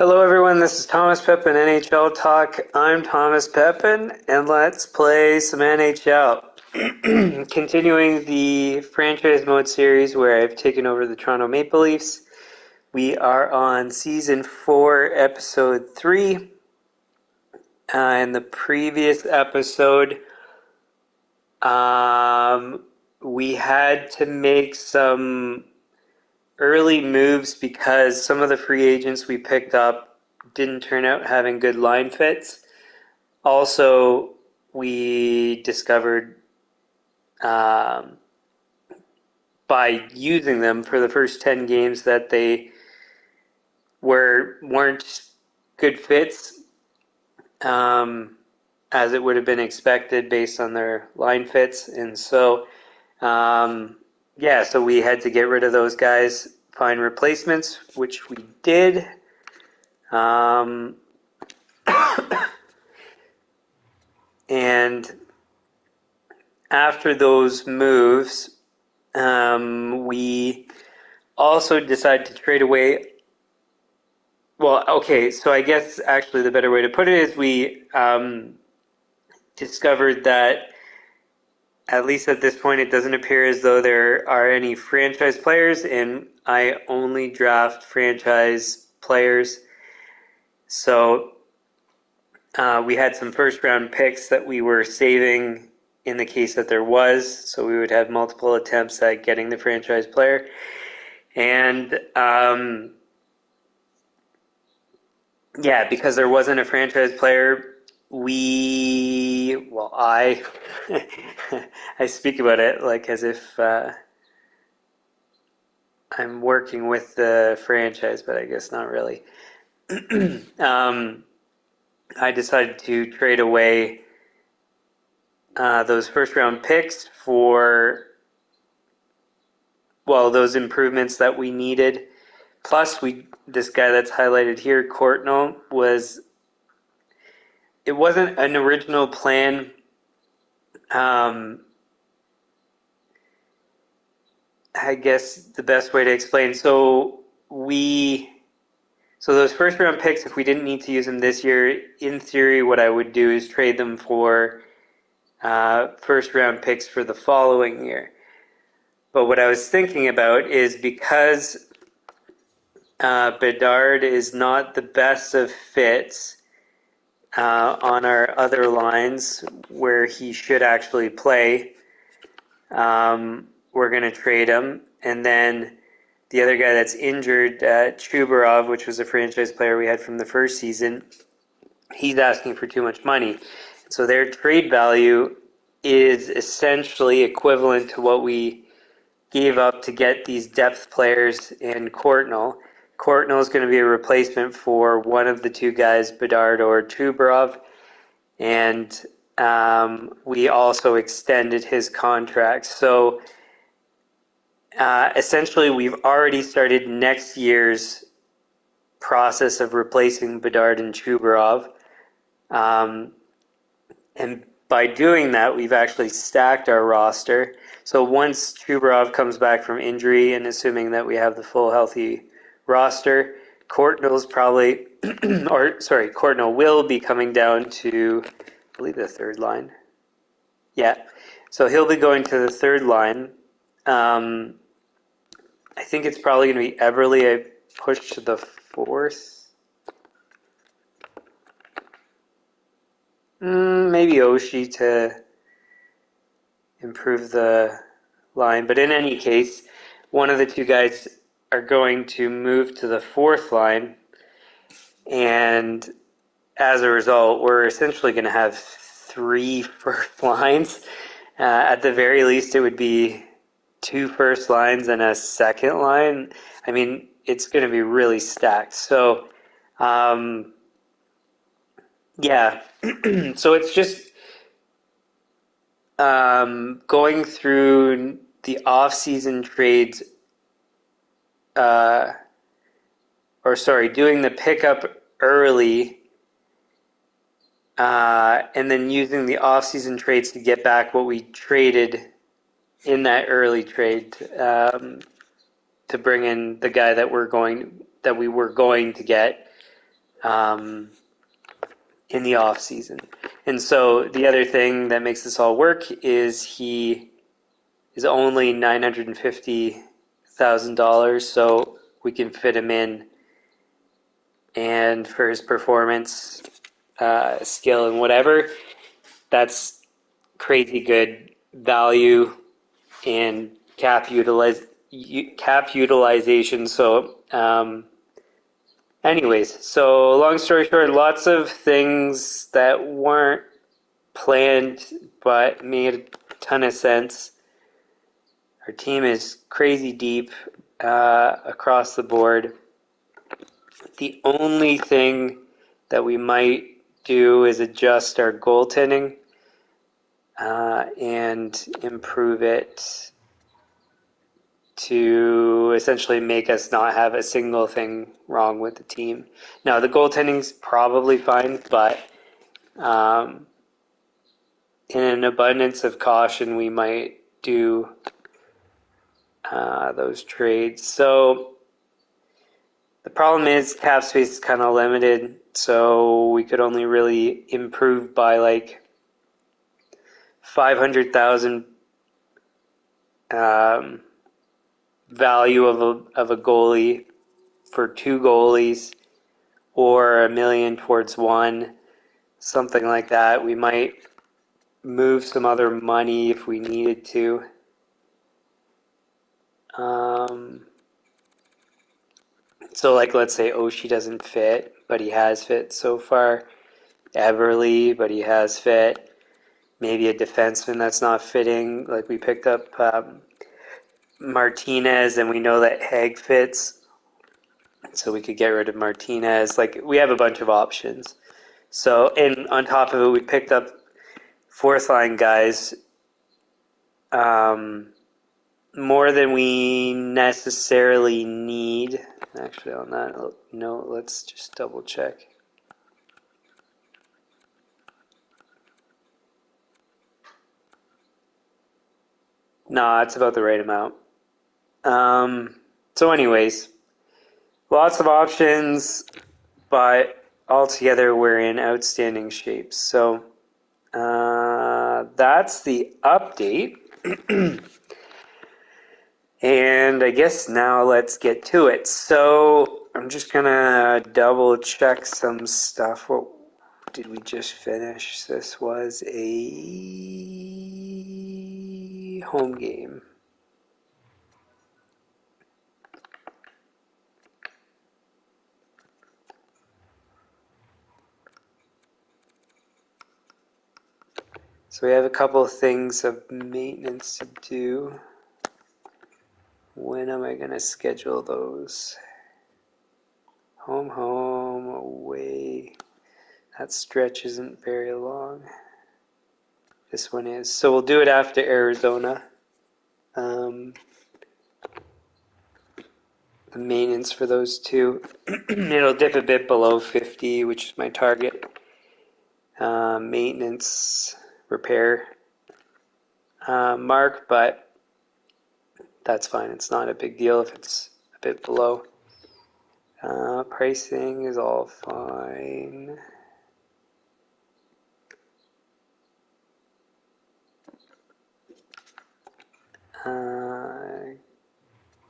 Hello everyone, this is Thomas Pepin NHL Talk. I'm Thomas Pepin, and let's play some NHL. Continuing the franchise mode series where I've taken over the Toronto Maple Leafs. We are on Season 4, Episode 3. In the previous episode, we had to make some early moves because some of the free agents we picked up didn't turn out having good line fits. Also, we discovered by using them for the first 10 games that they weren't good fits, as it would have been expected based on their line fits. And so so we had to get rid of those guys, find replacements, which we did. And after those moves, we also decided to trade away. Well, okay, so I guess actually the better way to put it is we discovered that, at least at this point, it doesn't appear as though there are any franchise players, and I only draft franchise players. So we had some first-round picks that we were saving in the case that there was, so we would have multiple attempts at getting the franchise player. And because there wasn't a franchise player, I I speak about it like as if I'm working with the franchise, but I guess not really. I decided to trade away those first round picks for, those improvements that we needed. Plus, this guy that's highlighted here, Courtnall, it wasn't an original plan. I guess the best way to explain. So those first round picks, if we didn't need to use them this year, in theory, what I would do is trade them for first round picks for the following year. But what I was thinking about is, because Bedard is not the best of fits on our other lines where he should actually play, we're going to trade him. And then the other guy that's injured, Chubarov, which was a franchise player we had from the first season, he's asking for too much money. So their trade value is essentially equivalent to what we gave up to get these depth players in Courtnall. Courtnall is going to be a replacement for one of the two guys, Bedard or Chubarov, and we also extended his contract. So essentially, we've already started next year's process of replacing Bedard and Chubarov. And by doing that, we've actually stacked our roster. So once Chubarov comes back from injury, and assuming that we have the full healthy roster, Courtnall will be coming down to, I believe, the third line. Yeah, so he'll be going to the third line. I think it's probably going to be Everly. I pushed to the fourth. Maybe Oshie to improve the line. But in any case, one of the two guys are going to move to the fourth line. And as a result, we're essentially going to have 3 first lines. At the very least, it would be 2 first lines and a second line. I mean, it's going to be really stacked. So, so it's just going through the off-season trades, doing the pickup early, and then using the off-season trades to get back what we traded in that early trade, to bring in the guy that we were going to get in the off season. And so the other thing that makes this all work is he is only $950,000, so we can fit him in. And for his performance, skill, and whatever, that's crazy good value and cap utilization. So, anyways, so long story short, lots of things that weren't planned but made a ton of sense. Our team is crazy deep across the board. The only thing that we might do is adjust our goaltending and improve it to essentially make us not have a single thing wrong with the team. Now, the goaltending's probably fine, but in an abundance of caution, we might do those trades. So the problem is cap space is kind of limited, so we could only really improve by like 500,000 value of a goalie for two goalies, or $1 million towards one, something like that. We might move some other money if we needed to. So like, let's say Oshie doesn't fit, but he has fit so far. Everly, but he has fit. Maybe a defenseman that's not fitting. Like we picked up Martinez, and we know that Haig fits, so we could get rid of Martinez. Like, we have a bunch of options. So, and on top of it, we picked up fourth line guys more than we necessarily need. Actually, on that note, let's just double check. Nah, it's about the right amount. So anyways, lots of options, but altogether we're in outstanding shape. So that's the update. And I guess now let's get to it. So I'm just going to double check some stuff. What did we just finish? This was a home game. So we have a couple of things of maintenance to do. When am I going to schedule those? Home, away. That stretch isn't very long. This one is. So we'll do it after Arizona. The maintenance for those two. It'll dip a bit below 50, which is my target. Maintenance, repair mark, but that's fine. It's not a big deal if it's a bit below. Pricing is all fine.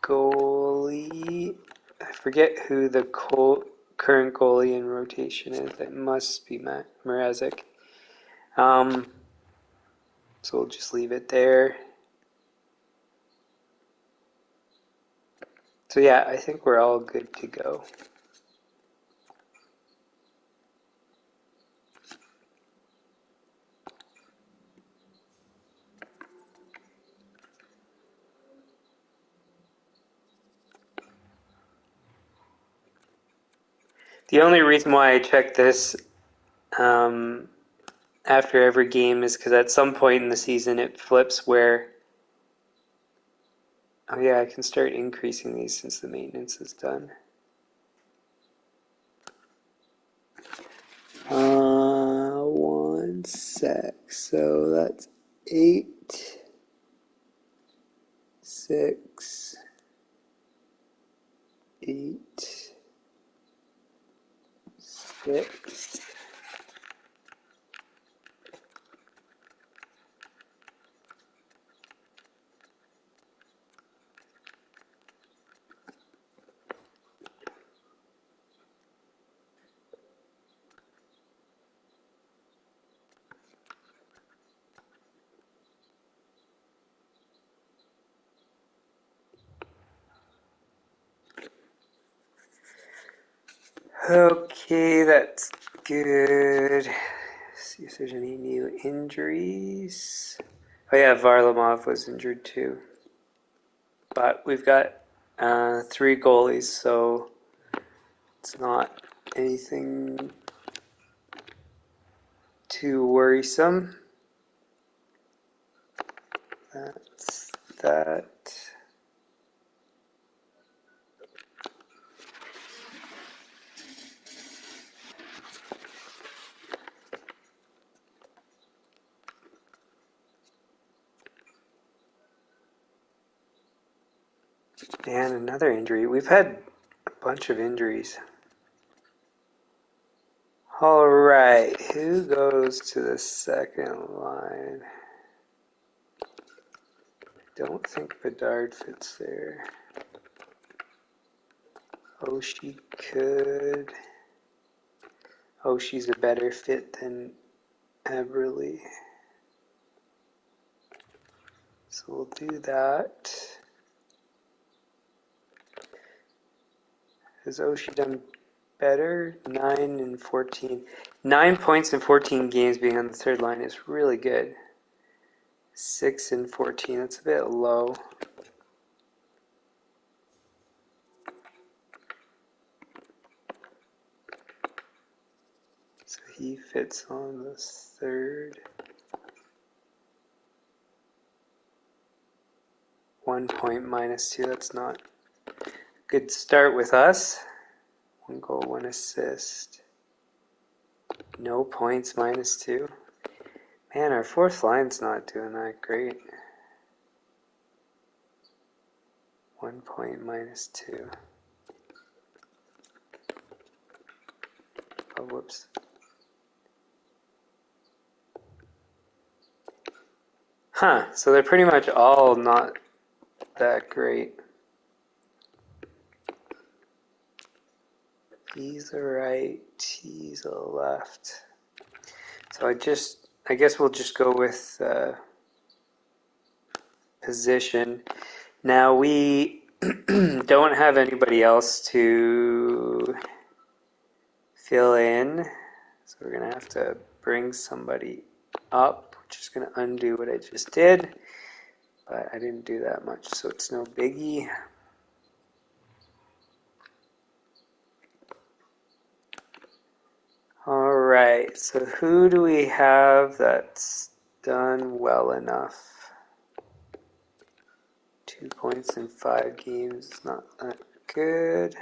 Goalie, I forget who the current goalie in rotation is. It must be Mrazek. So we'll just leave it there. So yeah, I think we're all good to go. The only reason why I check this after every game is because at some point in the season it flips where, oh yeah, I can start increasing these since the maintenance is done. One sec. So that's 8, 6, 8, 6. Okay, that's good. See if there's any new injuries. Oh yeah, Varlamov was injured too. But we've got 3 goalies, so it's not anything too worrisome. That's that. And another injury. We've had a bunch of injuries. All right, who goes to the second line? Don't think Bedard fits there. Oshie could. Oshie's a better fit than Eberle. So we'll do that. Has Oshie done better? 9 and 14. 9 points in 14 games being on the third line is really good. 6 and 14, that's a bit low. So he fits on the third. 1 point minus 2, that's not a good start with us. 1 goal, 1 assist. No points, minus 2. Man, our fourth line's not doing that great. 1 point, minus 2. Oh, whoops. Huh, so they're pretty much all not that great. He's a right, he's a left. So I guess we'll just go with position. Now we don't have anybody else to fill in, so we're gonna have to bring somebody up, which is gonna undo what I just did, but I didn't do that much, so it's no biggie. All right, so who do we have that's done well enough? 2 points in 5 games is not that good.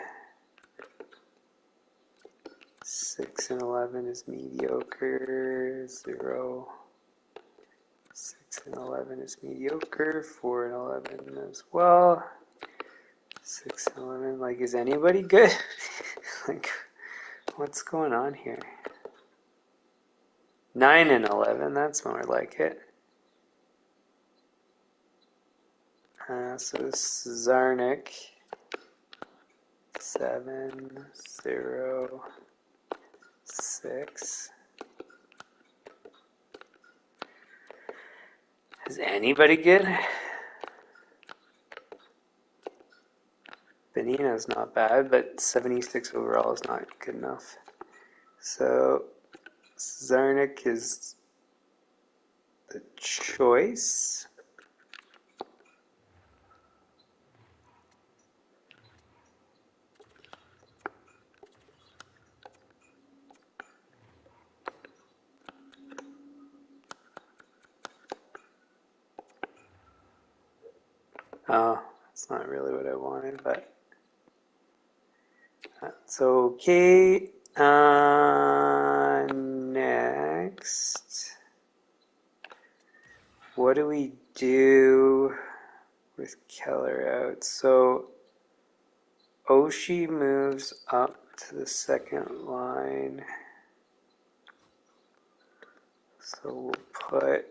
6 and 11 is mediocre. 0. 6 and 11 is mediocre. 4 and 11 as well. 6 and 11, like, is anybody good? Like, what's going on here? 9 and 11, that's more like it. So Zarnik, 7, 0, 6. Is anybody good? Benino's not bad, but 76 overall is not good enough. So Zarnik is the choice. Oh, that's not really what I wanted, but that's okay. Next, what do we do with Keller out? So Oshie moves up to the second line. So we'll put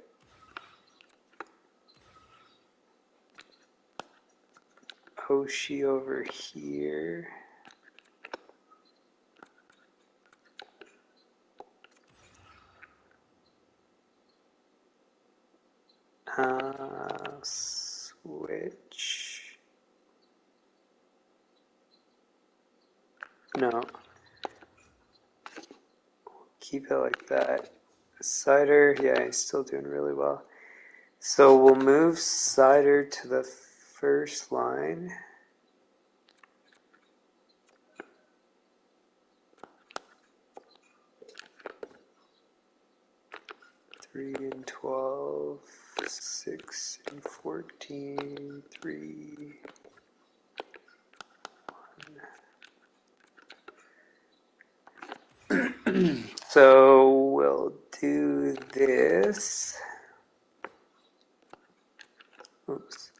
Oshie over here. Switch. No. Keep it like that. Cider, yeah, he's still doing really well. So we'll move Cider to the first line. Three and 12, 6 and 14, 3, 1. So we'll do this. Oops.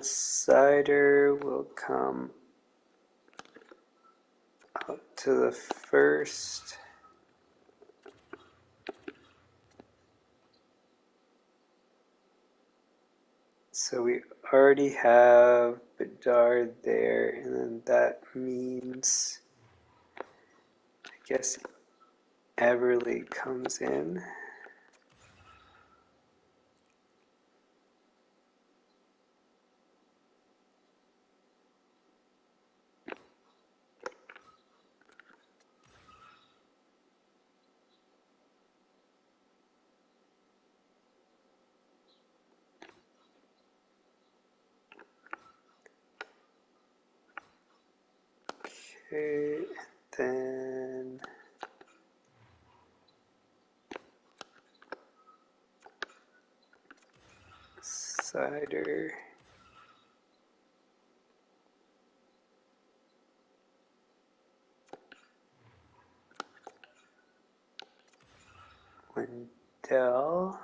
Cider will come up to the first. So we already have Bedard there, and then that means, I guess, Everly comes in. Okay, then Cider. Wendell.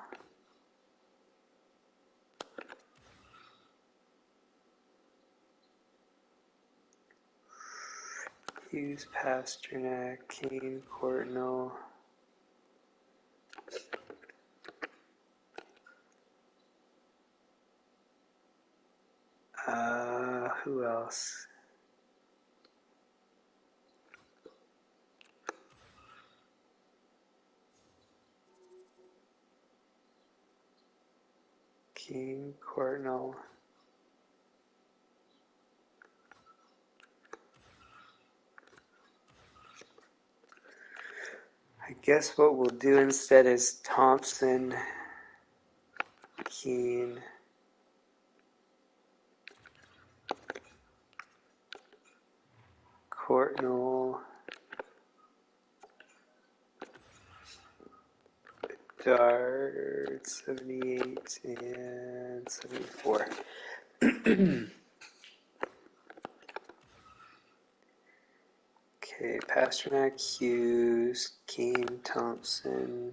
Hughes, Pasternak, Kane, Courtnall. Who else? Kane, Courtnall. I guess what we'll do instead is Thompson, Keane, Courtnall, Dart, 78 and 74. Okay, Pasternak, Hughes, Kane, Thompson,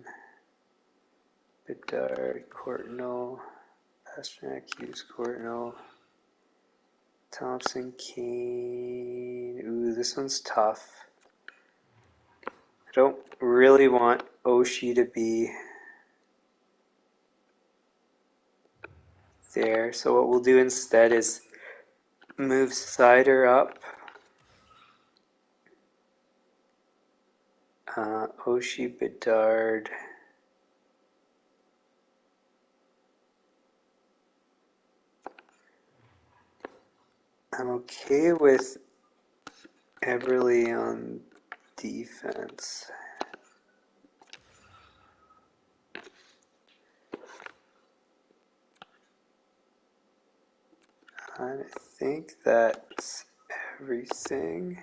Bedard, Courtnall, Pasternak, Hughes, Courtnall, Thompson, Kane. Ooh, this one's tough. I don't really want Oshie to be there, so what we'll do instead is move Cider up. Oshie, Bedard. I'm okay with Everly on defense. I think that's everything.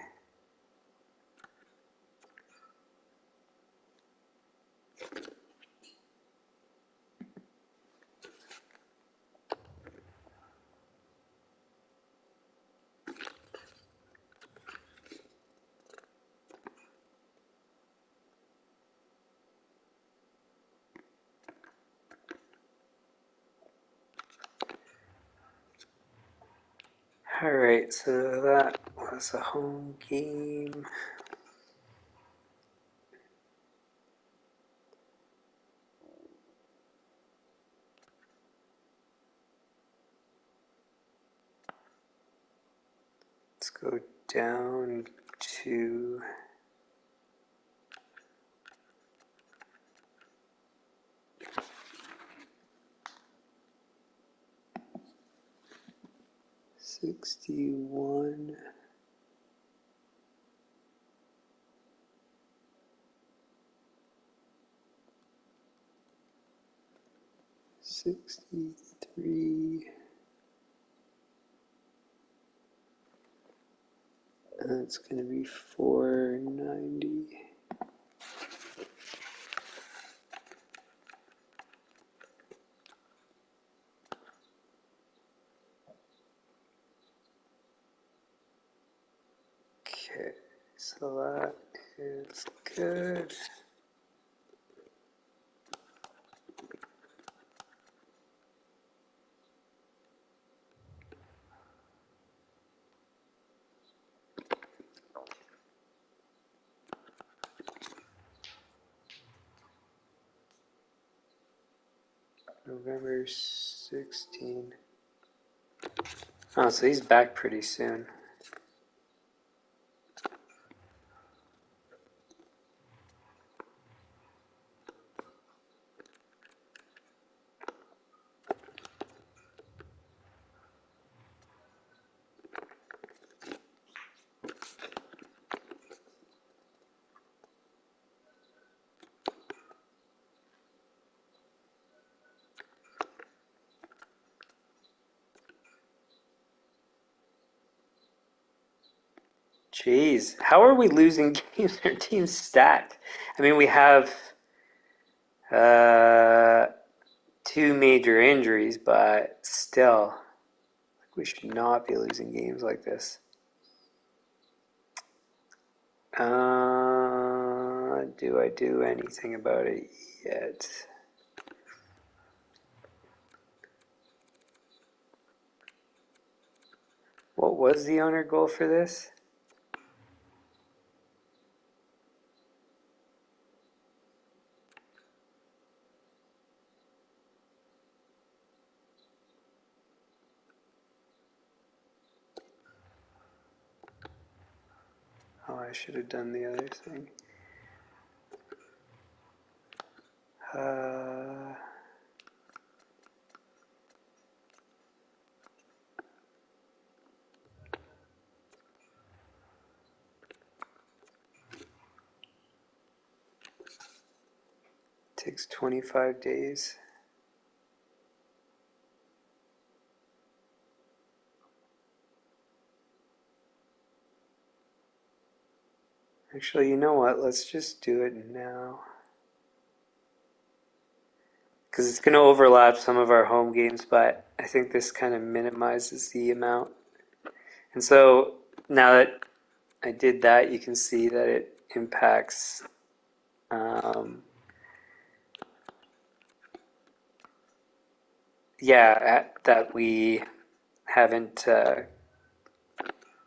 Alright, so that was a home game. Let's go down to $61. 63. That's going to be 490. Okay, so that is good. November 16. Oh, so he's back pretty soon. Jeez, how are we losing games? Our team's stacked. I mean, we have two major injuries, but still, we should not be losing games like this. Do I do anything about it yet? What was the owner goal for this? Oh, I should have done the other thing. Takes 25 days. Actually, you know what? Let's just do it now. Because it's going to overlap some of our home games, but I think this kind of minimizes the amount. And so now that I did that, you can see that it impacts that we haven't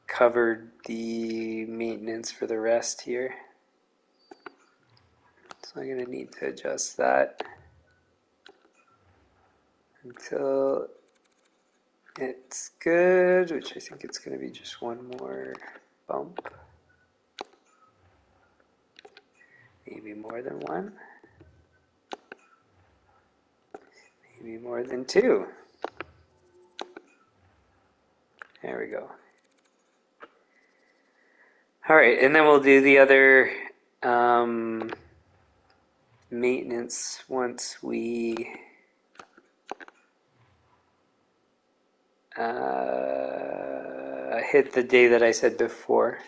covered the maintenance for the rest here. So I'm going to need to adjust that until it's good, which I think it's going to be just one more bump. Maybe more than one. Maybe more than two. There we go. All right, and then we'll do the other maintenance once we hit the day that I said before.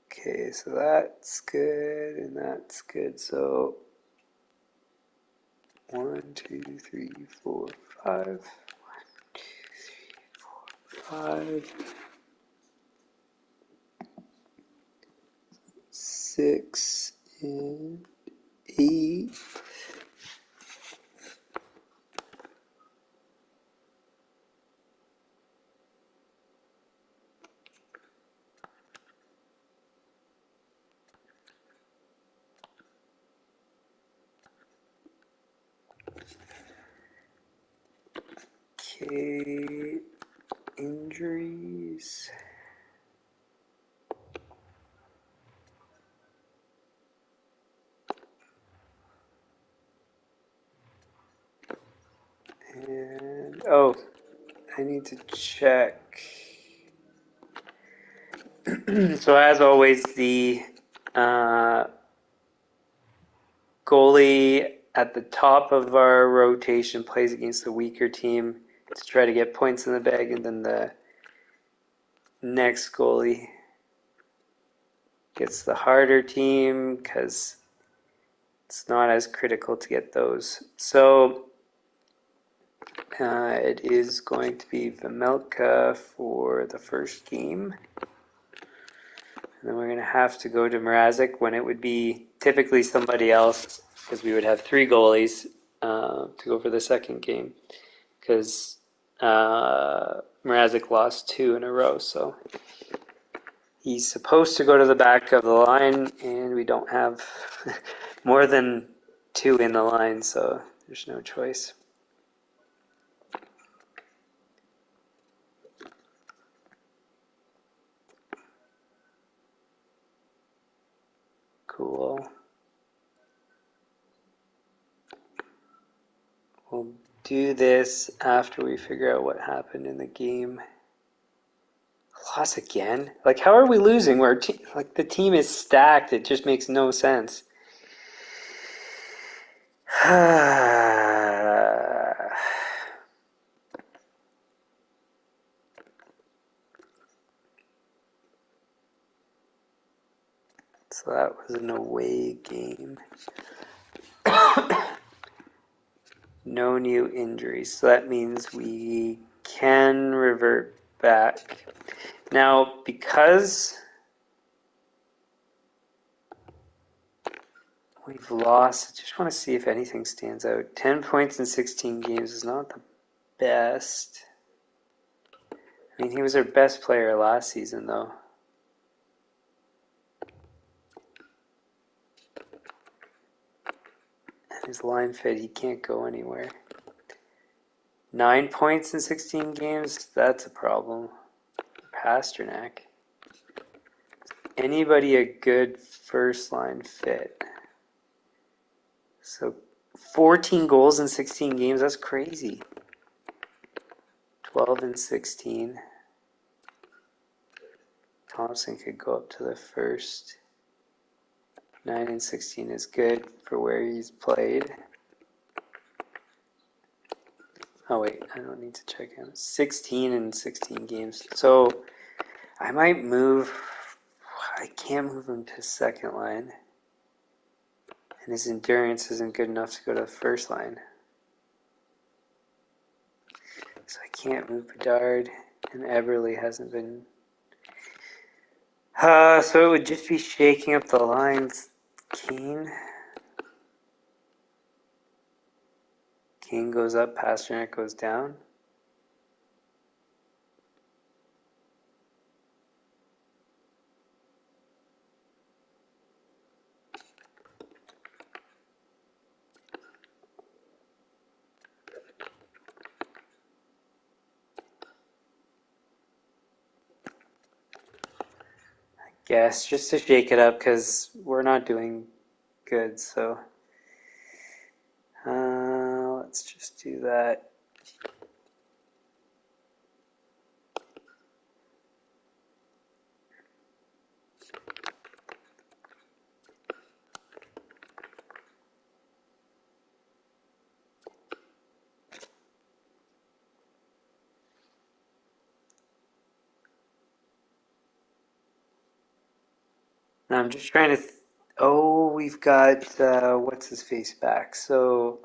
Okay, so that's good and that's good. So 1, 2, 3, 4, 5. 1, 2, 3, 4, 5. 6 and 8. Okay, injuries. And, oh, I need to check. So as always, the goalie at the top of our rotation plays against the weaker team to try to get points in the bag, and then the next goalie gets the harder team because it's not as critical to get those. So it is going to be Vmelka for the first game. And then we're going to have to go to Mrazek when it would be typically somebody else, because we would have 3 goalies to go for the second game, because Mrazek lost 2 in a row. So he's supposed to go to the back of the line, and we don't have more than 2 in the line, so there's no choice. Cool. We'll do this after we figure out what happened in the game. Loss again? Like, how are we losing? Where like the team is stacked. It just makes no sense. So that was an away game. No new injuries. So that means we can revert back. Now, because we've lost, I just want to see if anything stands out. 10 points in 16 games is not the best. I mean, he was our best player last season, though. And his line fit, he can't go anywhere. 9 points in 16 games, that's a problem. Pasternak. Anybody a good first line fit? So 14 goals in 16 games, that's crazy. 12 and 16. Thompson could go up to the first. 9 and 16 is good for where he's played. Oh wait, I don't need to check him. 16 and 16 games. So I might move. I can't move him to second line. And his endurance isn't good enough to go to the first line. So I can't move Bedard, and Eberle hasn't been. So it would just be shaking up the lines. Kane goes up, Pasternak goes down. Guess just to shake it up because we're not doing good. So let's just do that. Now I'm just trying to. Oh, we've got what's his face back. So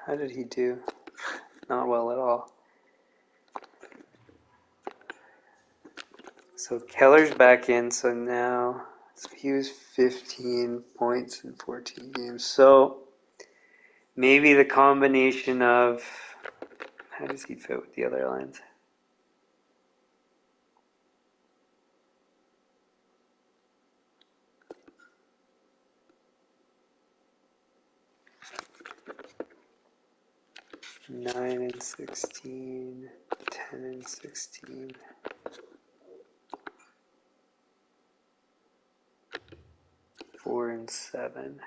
how did he do? Not well at all. So Keller's back in. So now he was 15 points in 14 games. So maybe the combination of how does he fit with the other lines? 9 and 16, 10 and 16. Four and 7.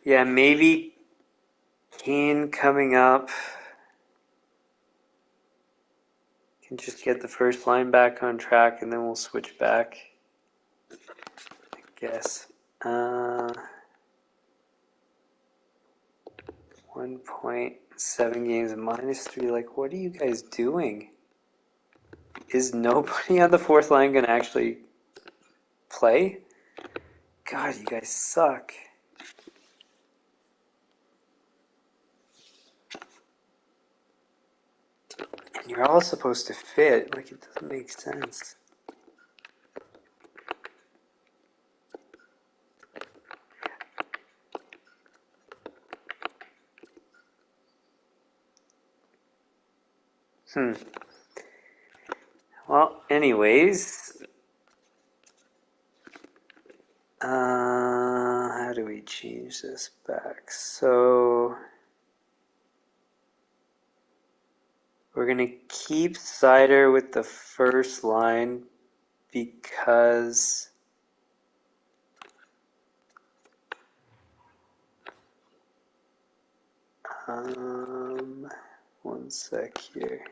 Yeah, maybe Kane coming up can just get the first line back on track, and then we'll switch back, I guess. 1.7 games, -3. Like, what are you guys doing? Is nobody on the fourth line going to actually play? God, you guys suck. And you're all supposed to fit. Like, it doesn't make sense. Well, anyways, how do we change this back? So we're going to keep Cider with the first line because one sec here.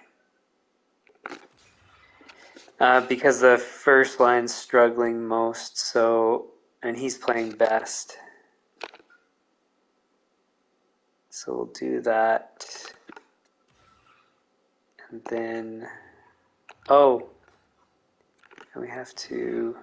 Because the first line's struggling most, so, and he's playing best. So we'll do that. And then, and we have to,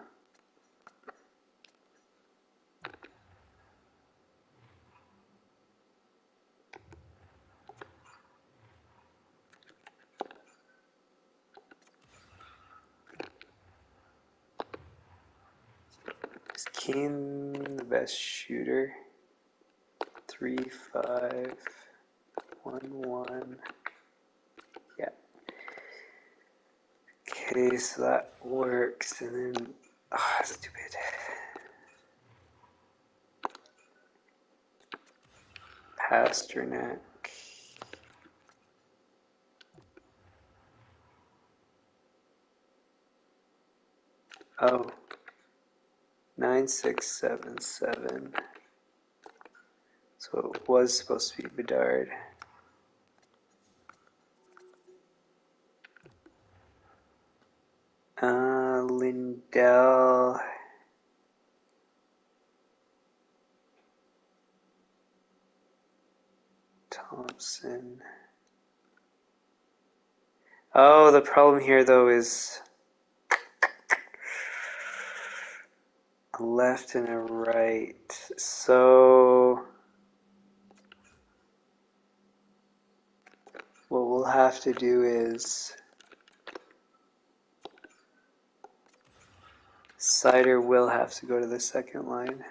is Kane the best shooter? 3, 5, 1, 1. Yeah. Okay, so that works. And then, stupid. Pasternak. Oh. 9, 6, 7, 7. So it was supposed to be Bedard. Lindell. Thompson. Oh, the problem here though is a left and a right. So what we'll have to do is Cider will have to go to the second line.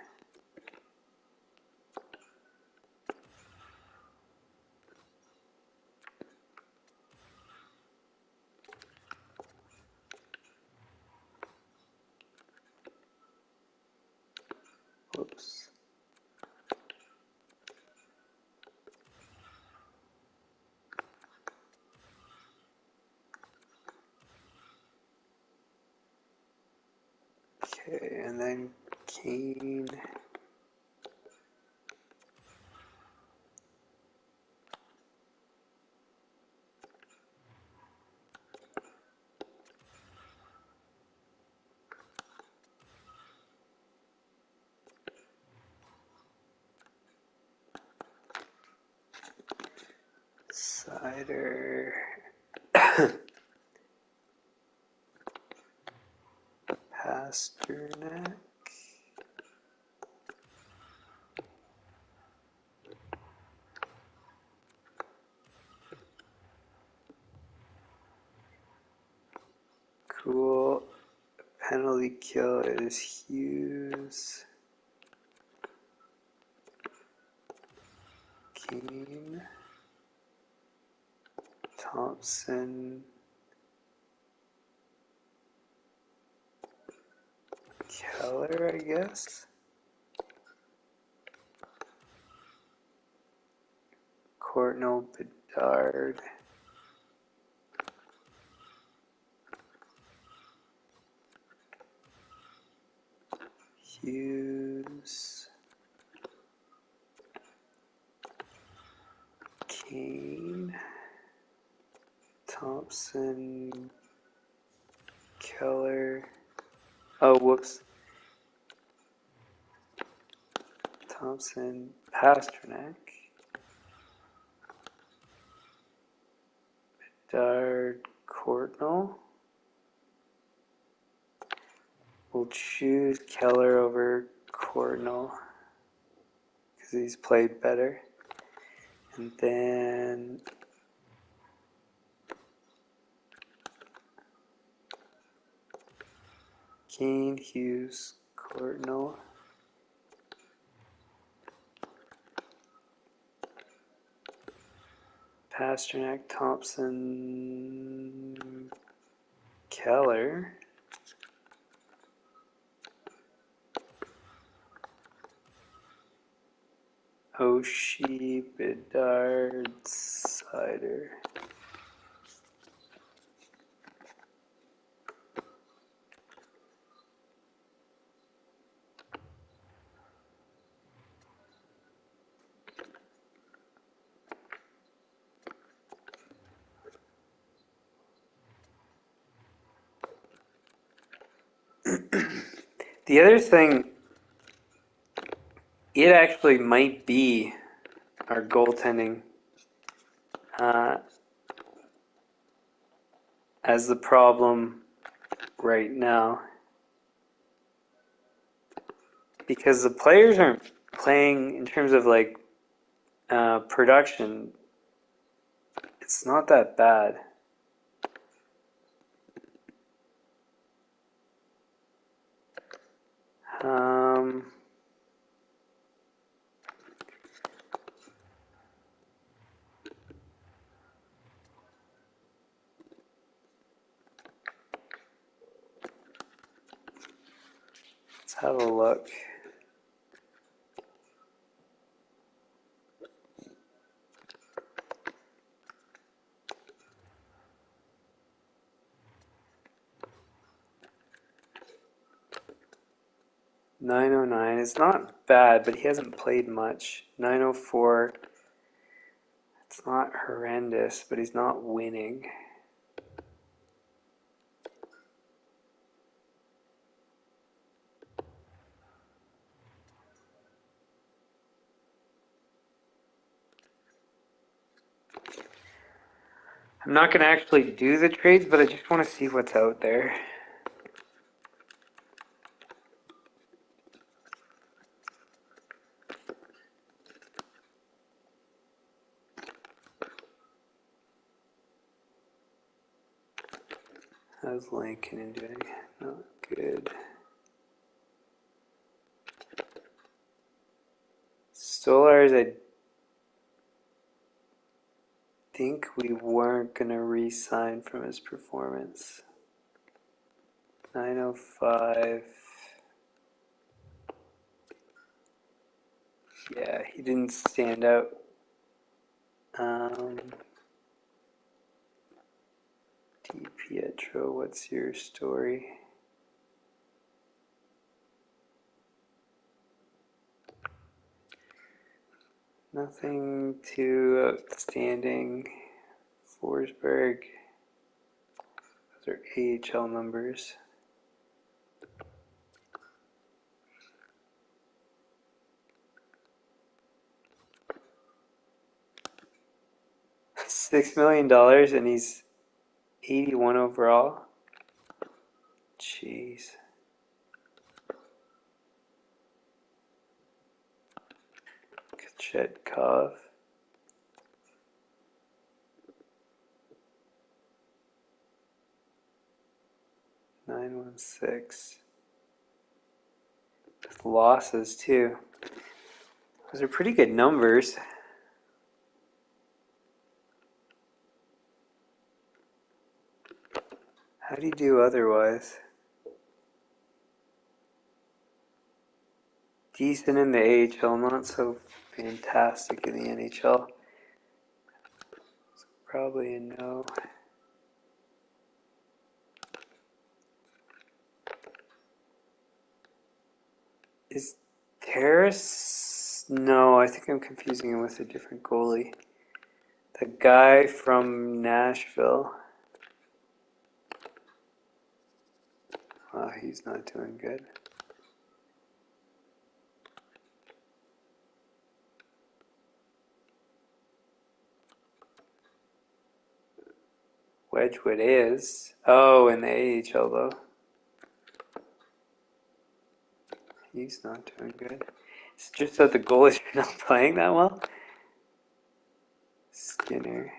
Whoops. Okay, and then Kane. Cider. Pasternak. Cool. Penalty kill is Hughes. Kane. Thompson. Keller, I guess. Courtnall, Bedard. Hughes. Kane. Thompson. Keller. Oh, whoops. Thompson. Pasternak. Bedard. Courtnall. We'll choose Keller over Courtnall because he's played better. And then Kane, Hughes, Courtnall. Pasternak, Thompson, Keller. Oshie, Bedard, Sider. The other thing, it actually might be our goaltending as the problem right now. Because the players aren't playing in terms of like production. It's not that bad. Let's have a look. .909 is not bad, but he hasn't played much. .904, it's not horrendous, but he's not winning. I'm not going to actually do the trades, but I just want to see what's out there. How's Lincoln doing? Not good. Stolars, I think we weren't going to re-sign from his performance. 905. Yeah, he didn't stand out. Di Pietro, what's your story? Nothing too outstanding. Forsberg. Those are AHL numbers. $6 million and he's 81 overall. Jeez. Kachetkov. .916. With losses too. Those are pretty good numbers. How do you do otherwise? decent in the AHL, not so fantastic in the NHL. Probably a no. Is Terrace? No, I think I'm confusing him with a different goalie. The guy from Nashville. Oh, he's not doing good. Wedgwood is. Oh, in the AHL though. He's not doing good. It's just that the goalies are not playing that well. Skinner.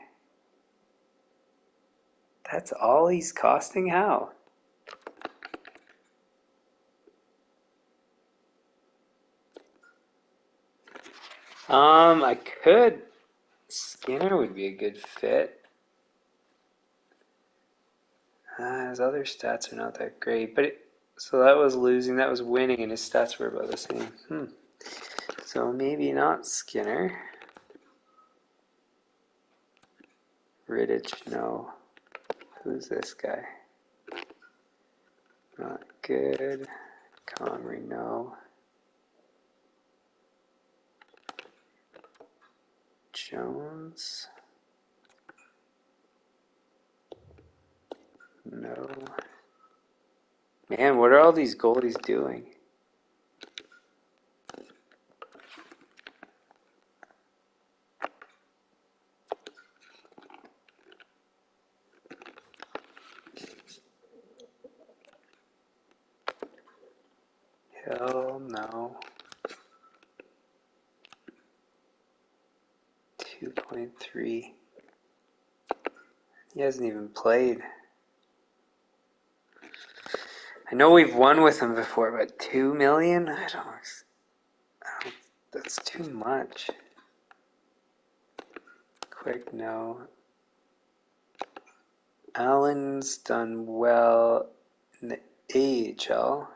That's all he's costing? How? I could. Skinner would be a good fit. His other stats are not that great, but so that was losing, that was winning, and his stats were about the same. So maybe not Skinner. Rittich, no. Who's this guy? Not good. Comrie, no. Jones? No. Man, what are all these goalies doing? Hell no. 2.3. He hasn't even played. I know we've won with him before, but 2 million? I don't, that's too much. Quick, no. Allen's done well in the AHL.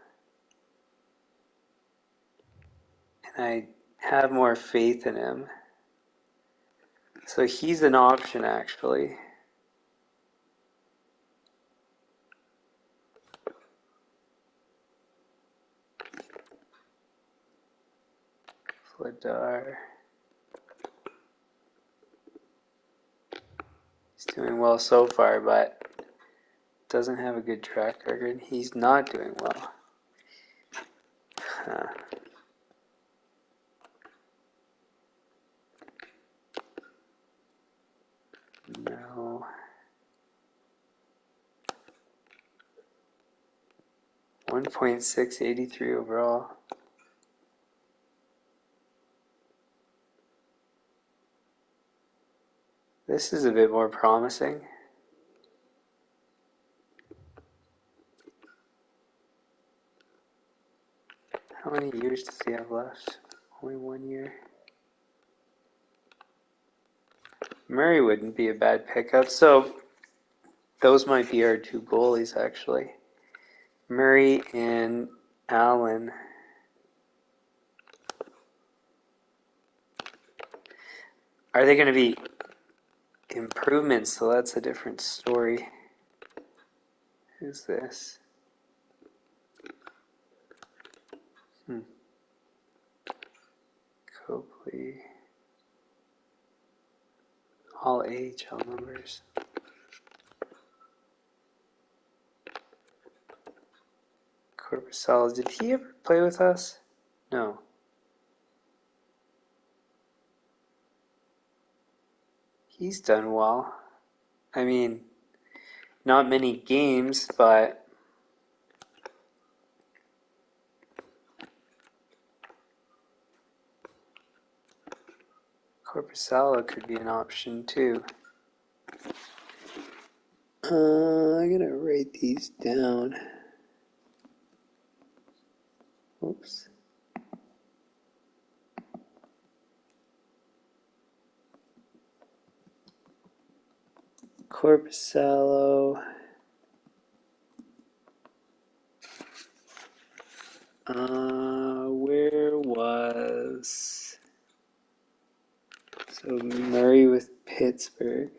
And I have more faith in him. So he's an option, actually. Vladar. He's doing well so far, but doesn't have a good track record. He's not doing well. Huh. No. 1.683 overall. This is a bit more promising. How many years does he have left? Only 1 year. Murray wouldn't be a bad pickup. So those might be our two goalies, actually. Murray and Allen. Are they going to be improvements? So that's a different story. Who's this? Copley. All AHL numbers. Corpusalo. Did he ever play with us? No. He's done well. I mean, not many games, but Corpusalo could be an option too. I'm gonna write these down. Oops. Corpusalo. Where Pittsburgh.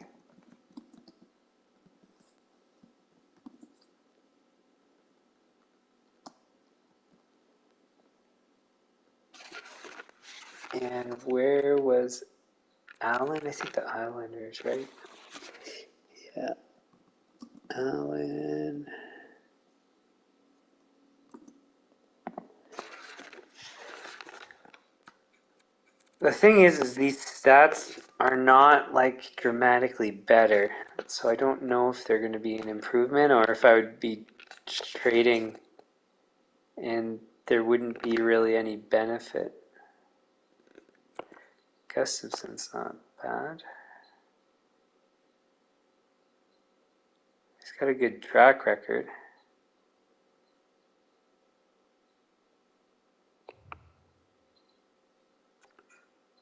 And where was Allen? I think the Islanders, right? Yeah. Allen. The thing is these stats are not like dramatically better. So I don't know if they're going to be an improvement or if I would be trading and there wouldn't be really any benefit. Gustafson's not bad. He's got a good track record.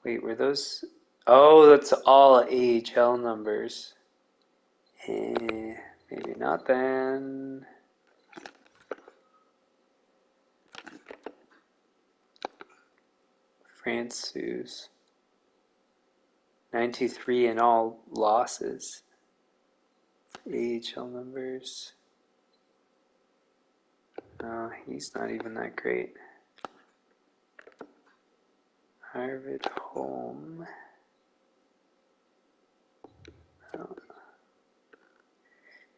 Wait, were those... Oh, that's all AHL numbers. Maybe not then. Francis. 93 in all losses. AHL numbers. No, he's not even that great. Arvid Holm. Oh.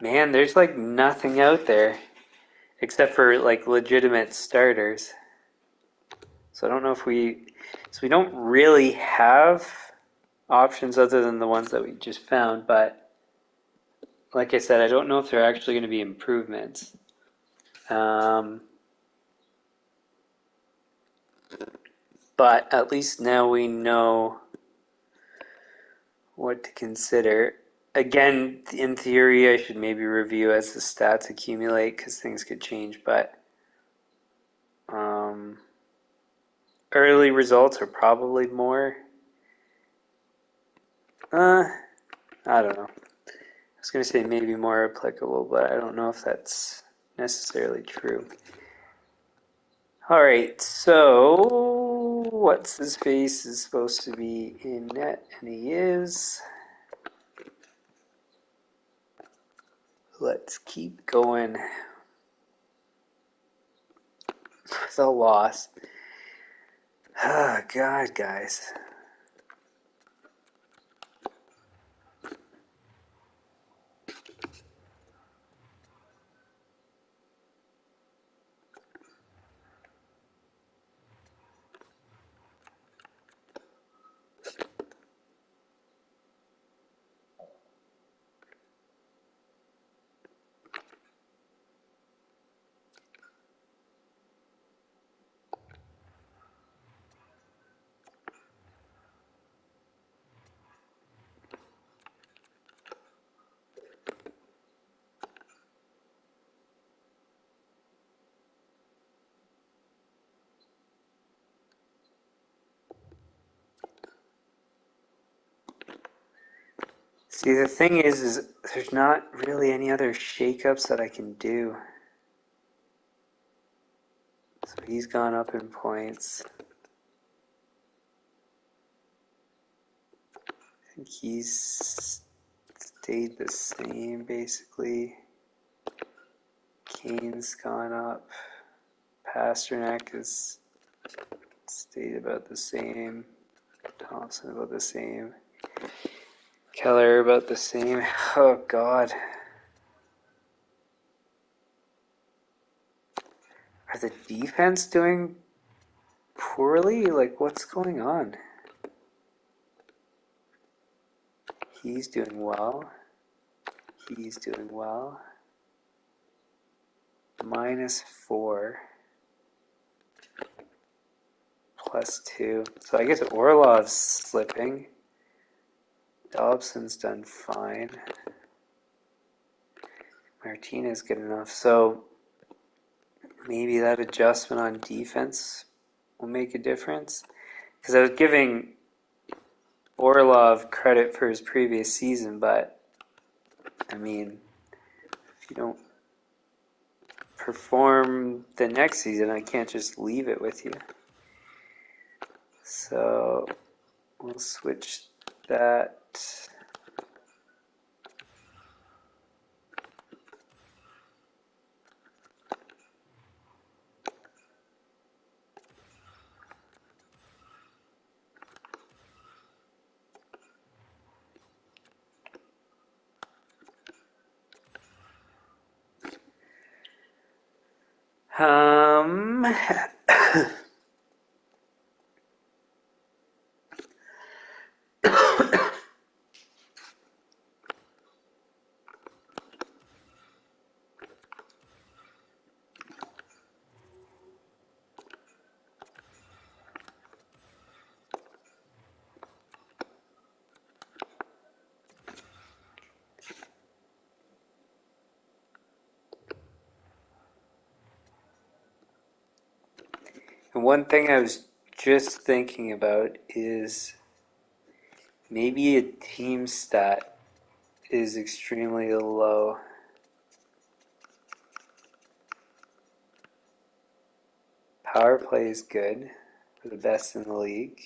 Man, there's like nothing out there except for like legitimate starters. So I don't know if we don't really have options other than the ones that we just found, but like I said, I don't know if they're actually going to be improvements. But at least now we know what to consider. Again, in theory, I should maybe review as the stats accumulate because things could change, but early results are probably more. I don't know. I was going to say maybe more applicable, but I don't know if that's necessarily true. All right, so what's his face is supposed to be in net, and he is. Let's keep going. It's a loss. Oh, God, guys. See, the thing is there's not really any other shakeups that I can do. So he's gone up in points. I think he's stayed the same, basically. Kane's gone up. Pasternak has stayed about the same. Thompson about the same. Keller about the same. Oh, God. Are the defense doing poorly? Like, what's going on? He's doing well. He's doing well. -4. +2. So I guess Orlov's slipping. Dobson's done fine. Martinez good enough. So maybe that adjustment on defense will make a difference. Because I was giving Orlov credit for his previous season, but I mean, if you don't perform the next season, I can't just leave it with you. So we'll switch that Um, and one thing I was just thinking about is maybe a team stat is extremely low. Power play is good. We're the best in the league.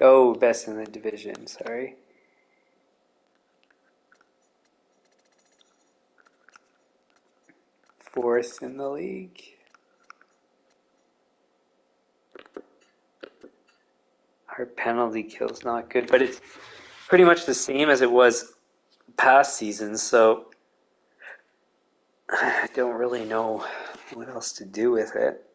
Oh, best in the division, sorry. Fourth in the league. Our penalty kill's not good, but it's pretty much the same as it was past seasons, so I don't really know what else to do with it.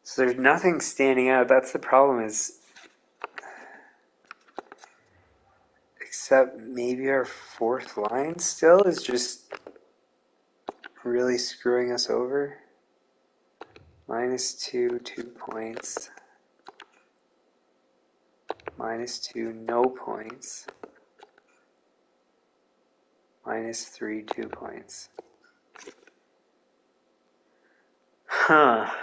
So there's nothing standing out. That's the problem, is except maybe our fourth line still is just really screwing us over. -2, 2 points. -2, no points. -3, 2 points. Huh.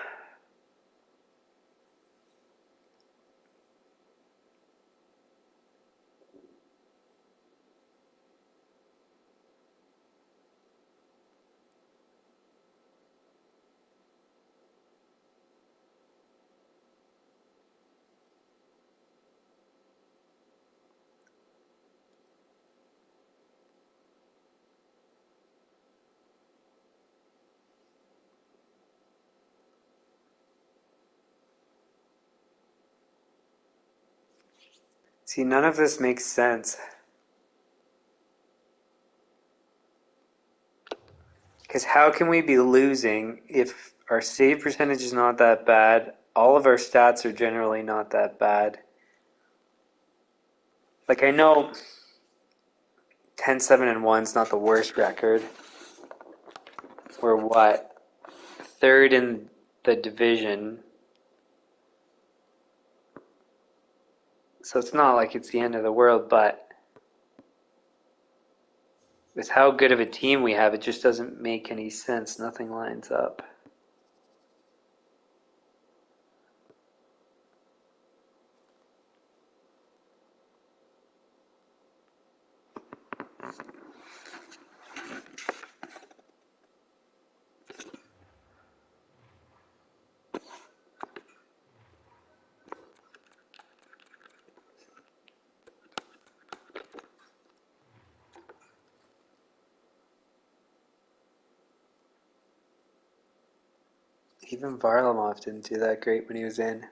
See, none of this makes sense. Because how can we be losing if our save percentage is not that bad? All of our stats are generally not that bad. Like, I know 10-7-1 is not the worst record. We're what? Third in the division. So it's not like it's the end of the world, but with how good of a team we have, it just doesn't make any sense. Nothing lines up. Even Varlamov didn't do that great when he was in.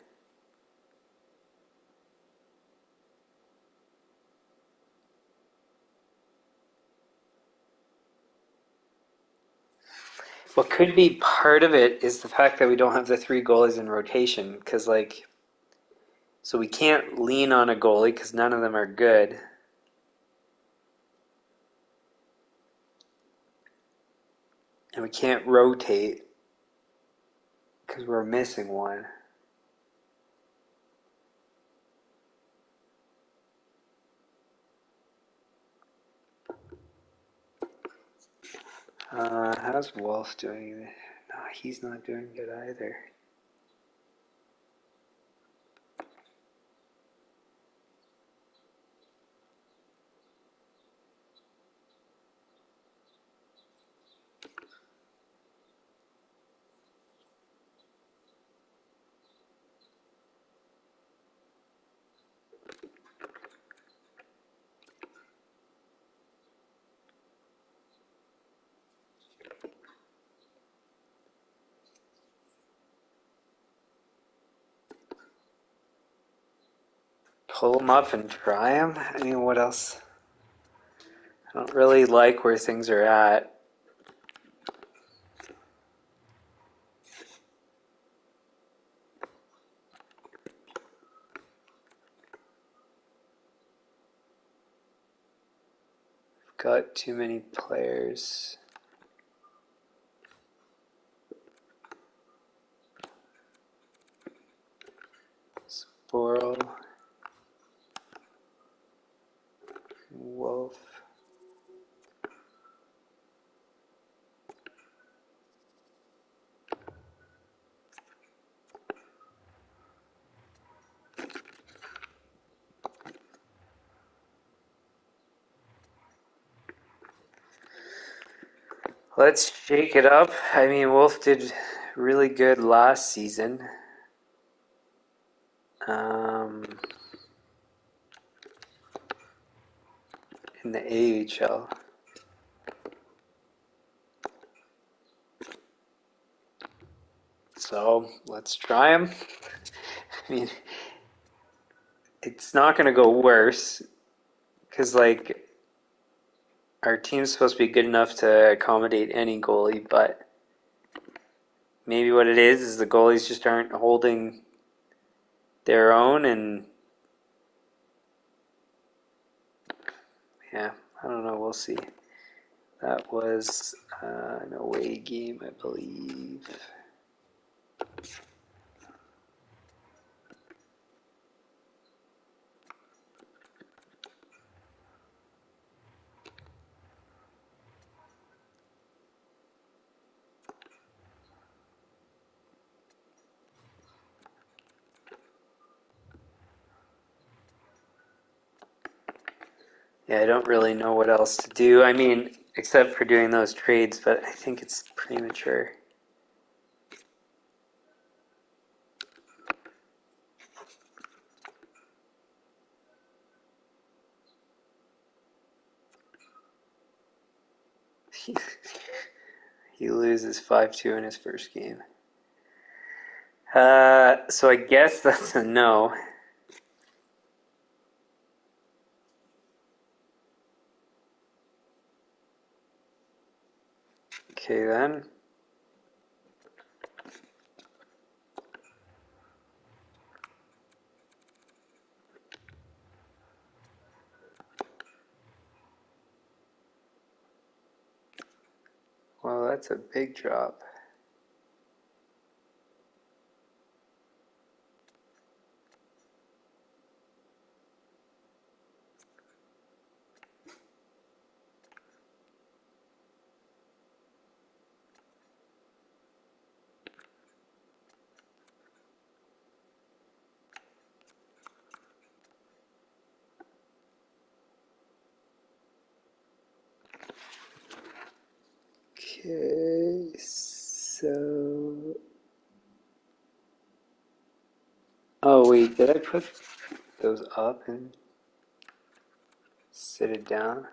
What could be part of it is the fact that we don't have the 3 goalies in rotation, because so we can't lean on a goalie because none of them are good. And we can't rotate because we're missing one. How's Wolf doing? No, he's not doing good either. pull them up and try them. I mean, what else? I don't really like where things are at. Got too many players. Sporal. Wolf. Let's shake it up. I mean, Wolf did really good last season. In the AHL. So let's try him. I mean, it's not going to go worse because, like, our team's supposed to be good enough to accommodate any goalie, but maybe what it is the goalies just aren't holding their own, and yeah, I don't know. We'll see. That was an away game, I believe. Yeah, I don't really know what else to do. I mean, except for doing those trades, but I think it's premature. He loses 5-2 in his first game. So I guess that's a no. Okay then. Well, that's a big drop. Okay, so... Oh wait, did I put those up and sit it down?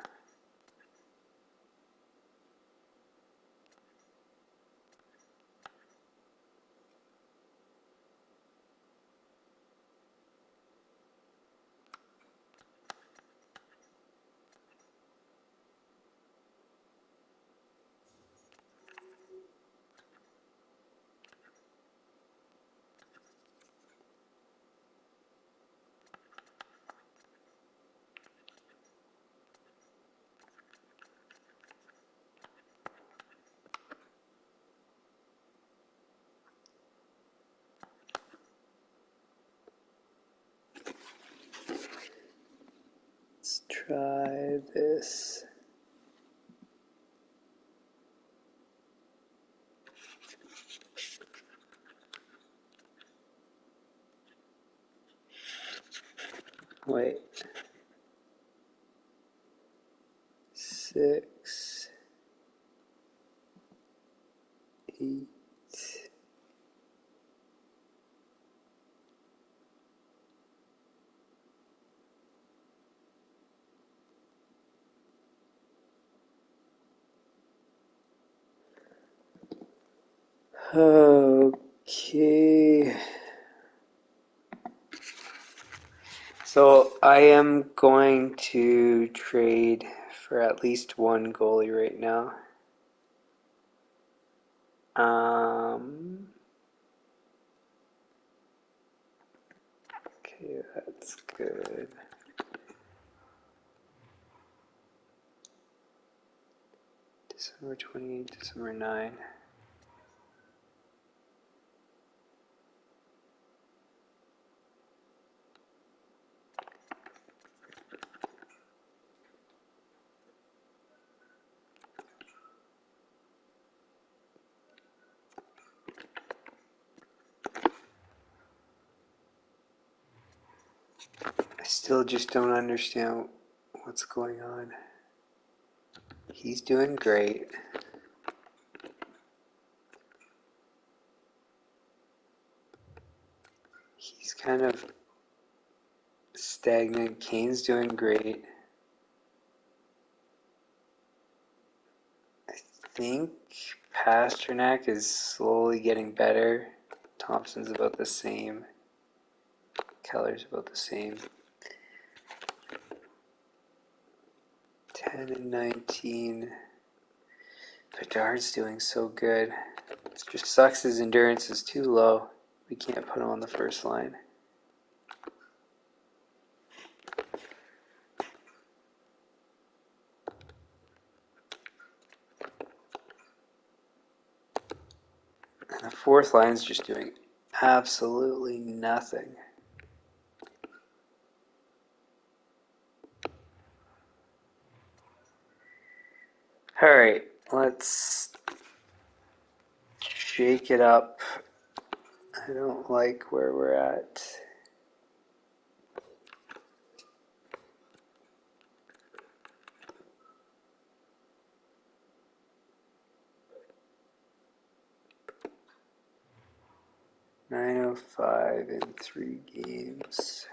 Let's try this. Wait. 6, 8. Okay. So I am going to trade for at least one goalie right now. Okay, that's good. December 28, December 9. I still just don't understand what's going on. He's doing great. He's kind of stagnant. Kane's doing great. I think Pasternak is slowly getting better. Thompson's about the same. Keller's about the same. 10 and 19. Bedard's doing so good. It just sucks his endurance is too low. We can't put him on the first line. And the fourth line's just doing absolutely nothing. Alright, let's shake it up. I don't like where we're at. .905 in 3 games.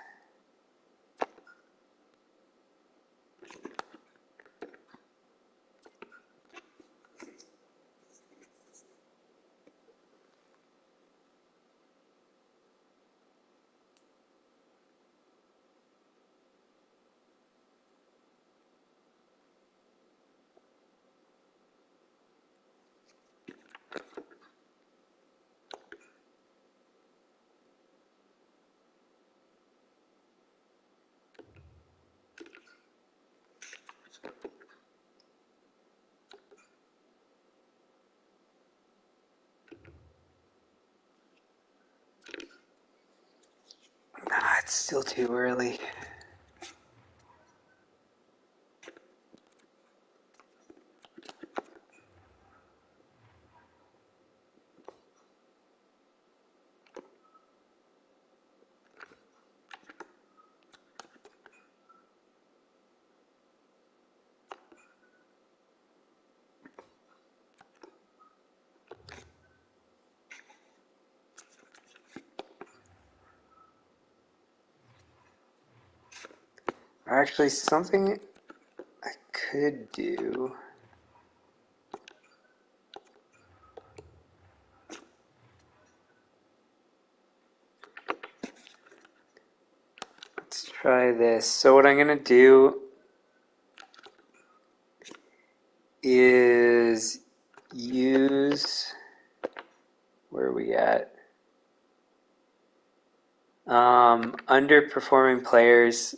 It's still too early. Actually, something I could do. Let's try this. So what I'm going to do is use, where are we at? Underperforming players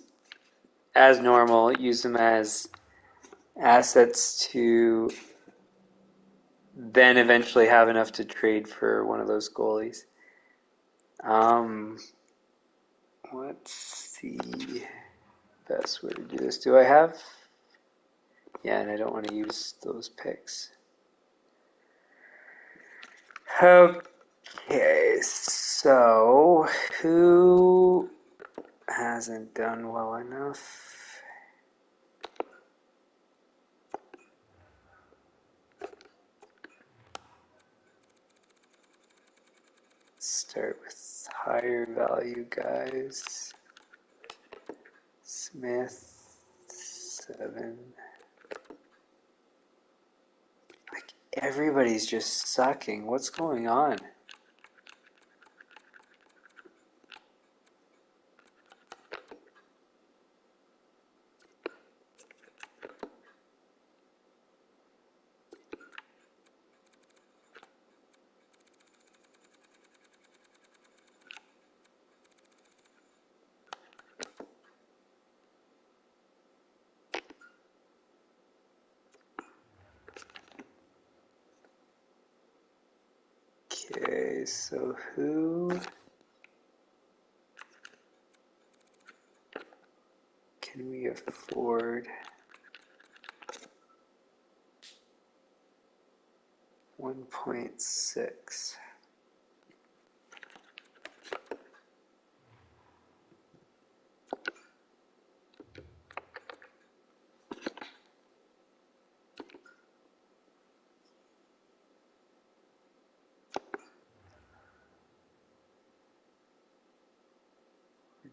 as normal, use them as assets to then eventually have enough to trade for one of those goalies. What's the best way to do this? Do I have? Yeah, and I don't want to use those picks. Okay, so who hasn't done well enough? Start with higher value guys. Smith, 7. Like, everybody's just sucking. What's going on? Okay, so who can we afford 1.6?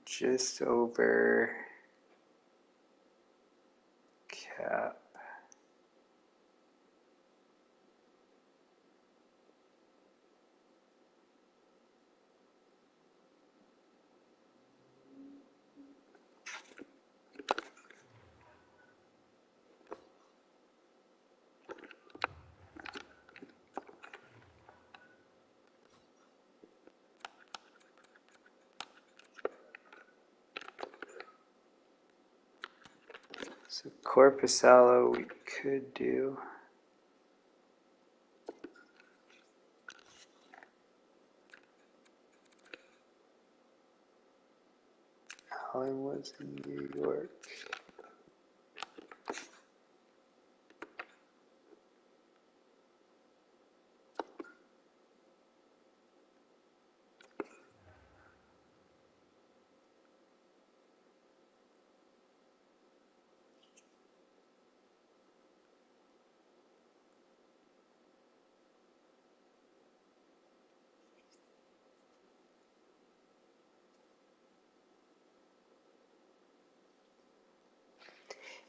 Just over cap. So Corpusalo we could do. Allen was in New York.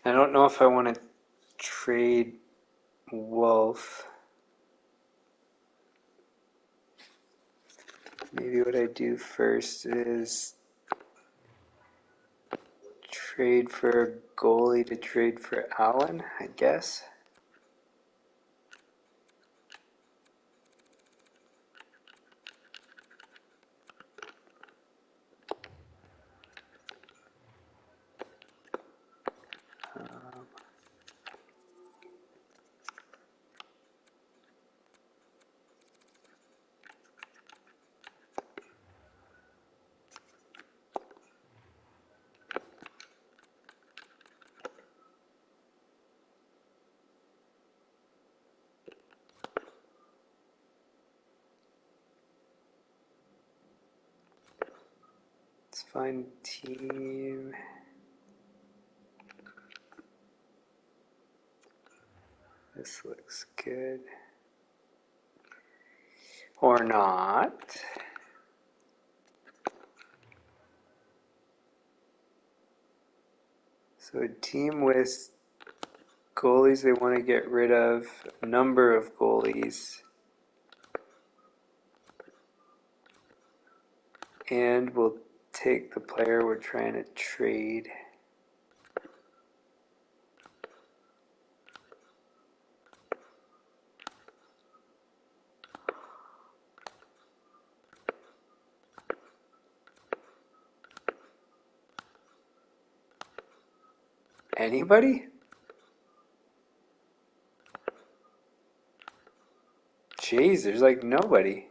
I don't know if I want to trade Wolf. Maybe what I do first is trade for a goalie to trade for Allen, I guess. Let's find team. This looks good. Or not. So a team with goalies they want to get rid of, a number of goalies, and we'll take the player we're trying to trade. Anybody? Jeez, there's like nobody.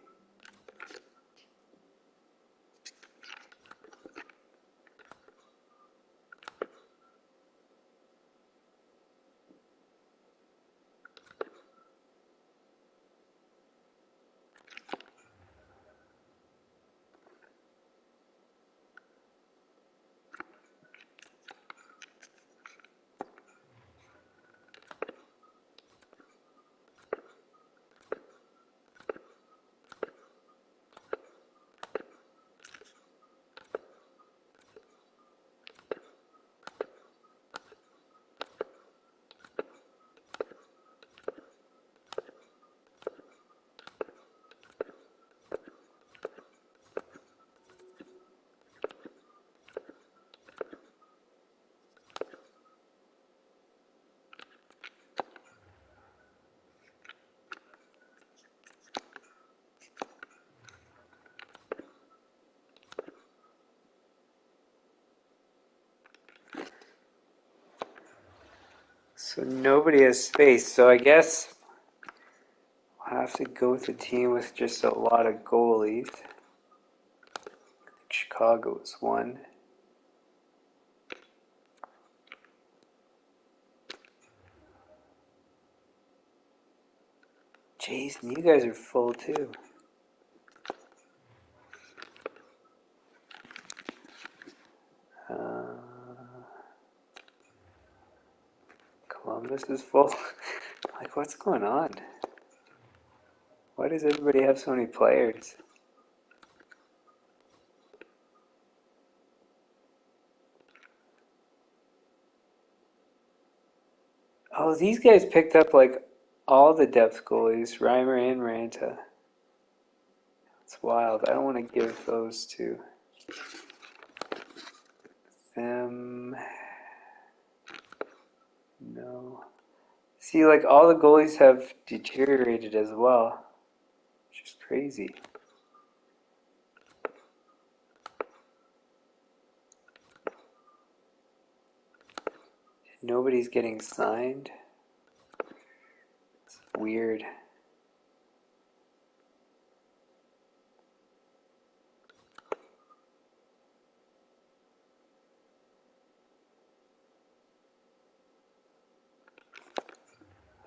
So nobody has space. So I guess have to go with a team with just a lot of goalies. Chicago is one. Jason, you guys are full too. Columbus is full. Like, what's going on? Why does everybody have so many players? Oh, these guys picked up like all the depth goalies, Reimer and Ranta. It's wild. I don't want to give those to them. No. See, like all the goalies have deteriorated as well, which is crazy. Nobody's getting signed. It's weird.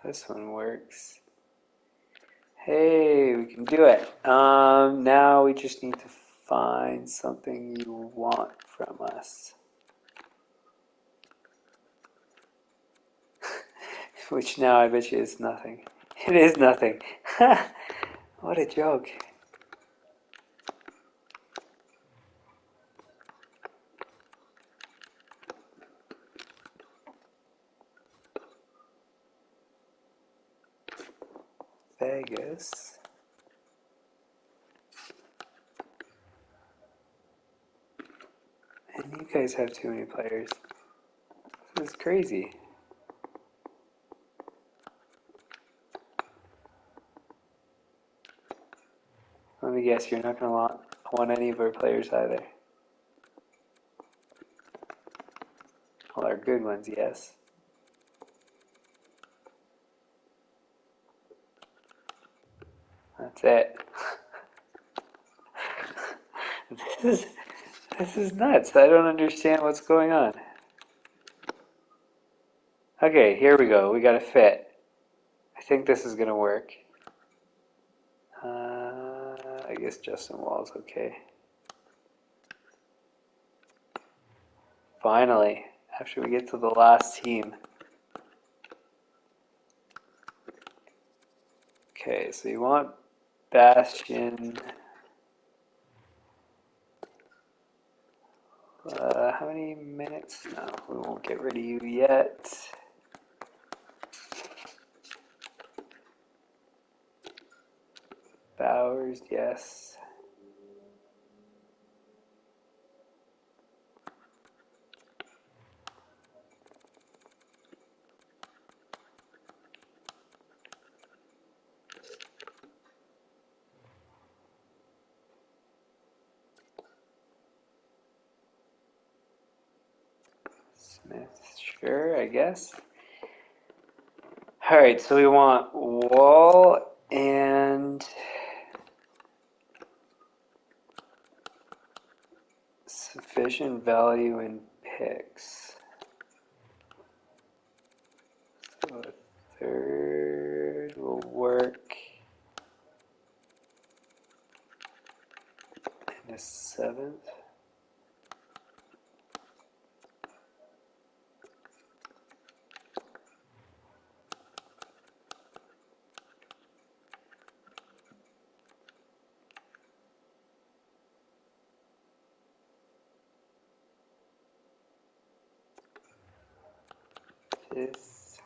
This one works. Hey, we can do it. Now we just need to find something you want from us. Which now I bet you is nothing. It is nothing. What a joke. Vegas. And you guys have too many players. This is crazy. Let me guess, you're not going to want any of our players either. Well, our good ones, yes. That's it. This is nuts. I don't understand what's going on. Okay, here we go. We got a fit. I think this is going to work. I guess Justin Wall's okay. Finally, after we get to the last team. Okay, so you want Bastion. How many minutes? No, we won't get rid of you yet. Bowers, yes. Smith, sure, I guess. All right, so we want Wall and sufficient value in picks. So a third will work. And a seventh. Fifth.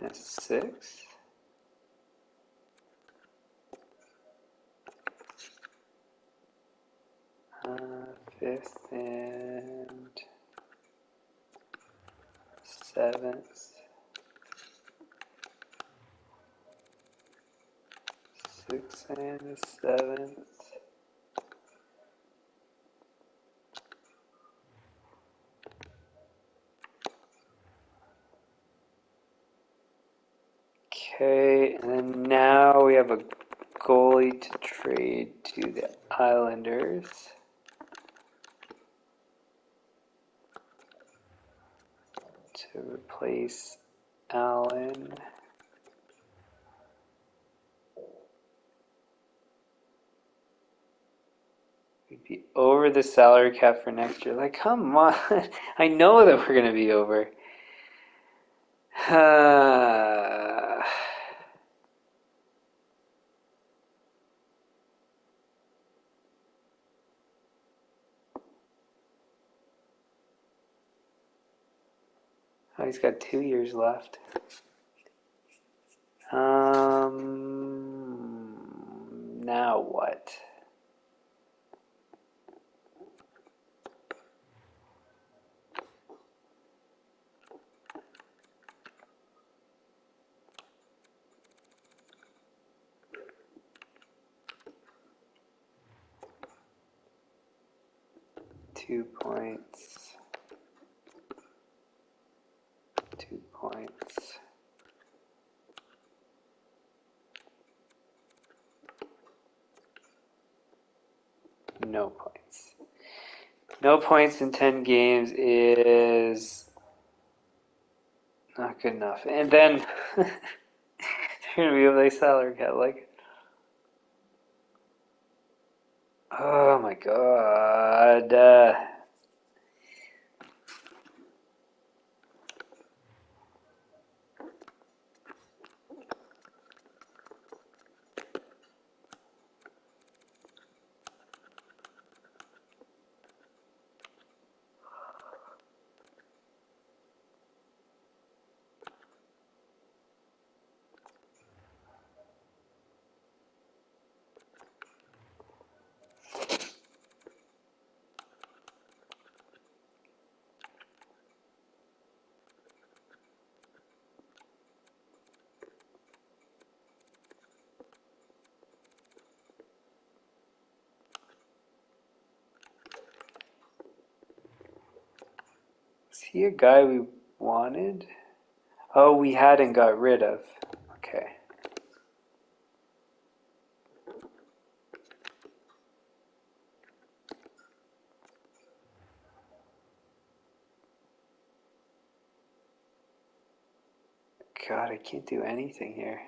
And a sixth. Fifth and seventh. Sixth and a seventh. Okay, Okay, and then now we have a goalie to trade to the Islanders. To replace Allen. We'd be over the salary cap for next year. Like, come on. I know that we're going to be over. Oh, he's got 2 years left. Now what? Two points. 2 points. No points. No points in 10 games is not good enough. And then they're going to be over the salary cap. Like, oh my god. Is he a guy we wanted? Oh, we hadn't got rid of. Okay. God, I can't do anything here.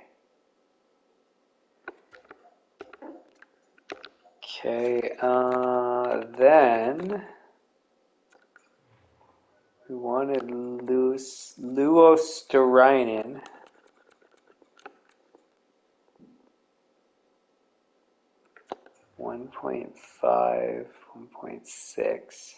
Okay, then we wanted Luostarinen. 1.5, 1.6.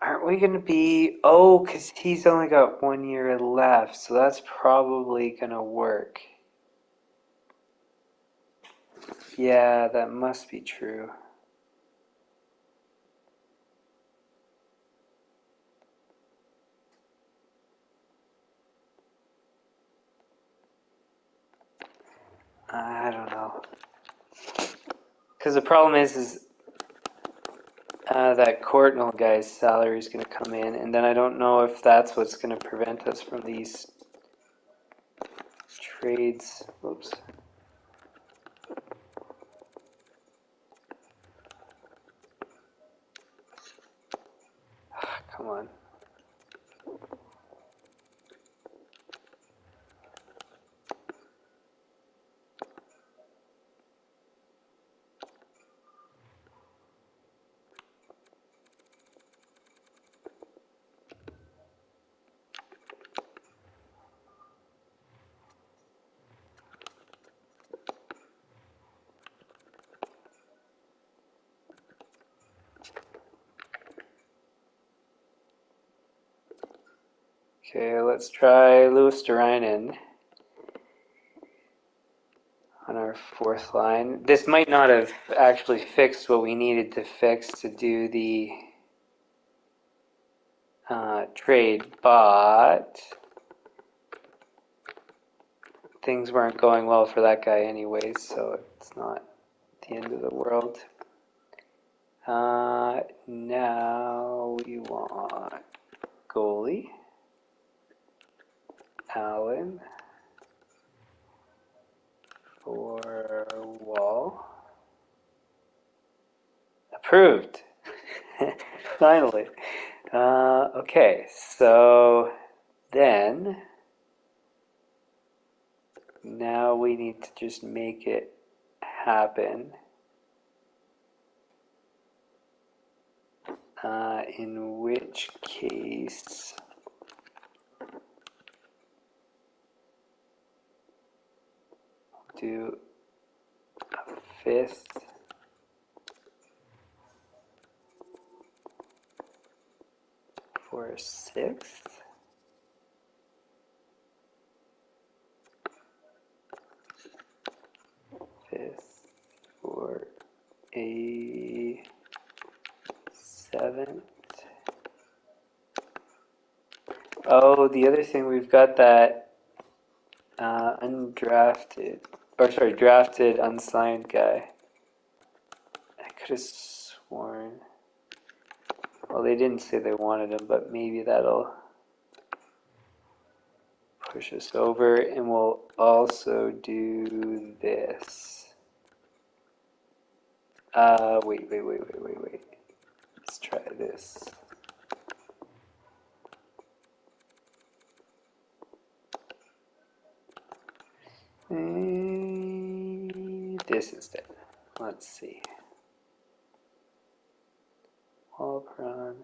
Aren't we going to be... Oh, because he's only got 1 year left, so that's probably going to work. Yeah, that must be true. I don't know. Because the problem is that Courtnall guy's salary is going to come in, and then I don't know if that's what's going to prevent us from these trades. Whoops. Come on. Okay, let's try Louis Durainen on our fourth line. This might not have actually fixed what we needed to fix to do the trade, but things weren't going well for that guy anyways, so it's not the end of the world. Now we want goalie, Allen, for Wall. Approved. Finally. Okay, so then now we need to just make it happen. In which case do a fifth for a sixth. Fifth for a seventh. Oh, the other thing, we've got that drafted, unsigned guy. I could have sworn. Well, they didn't say they wanted him, but maybe that'll push us over, and we'll also do this. Wait. Let's try this. This instead. Let's see. Walpron.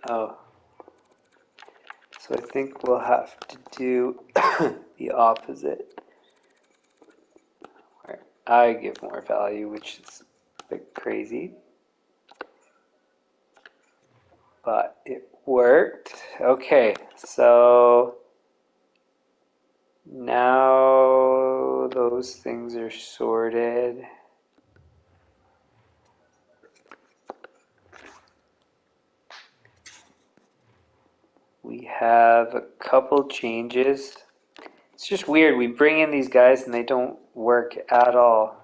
Oh. So I think we'll have to do the opposite, where I give more value, which is a bit crazy, but it worked. Okay, so now those things are sorted. We have a couple changes. It's just weird. We bring in these guys and they don't work at all.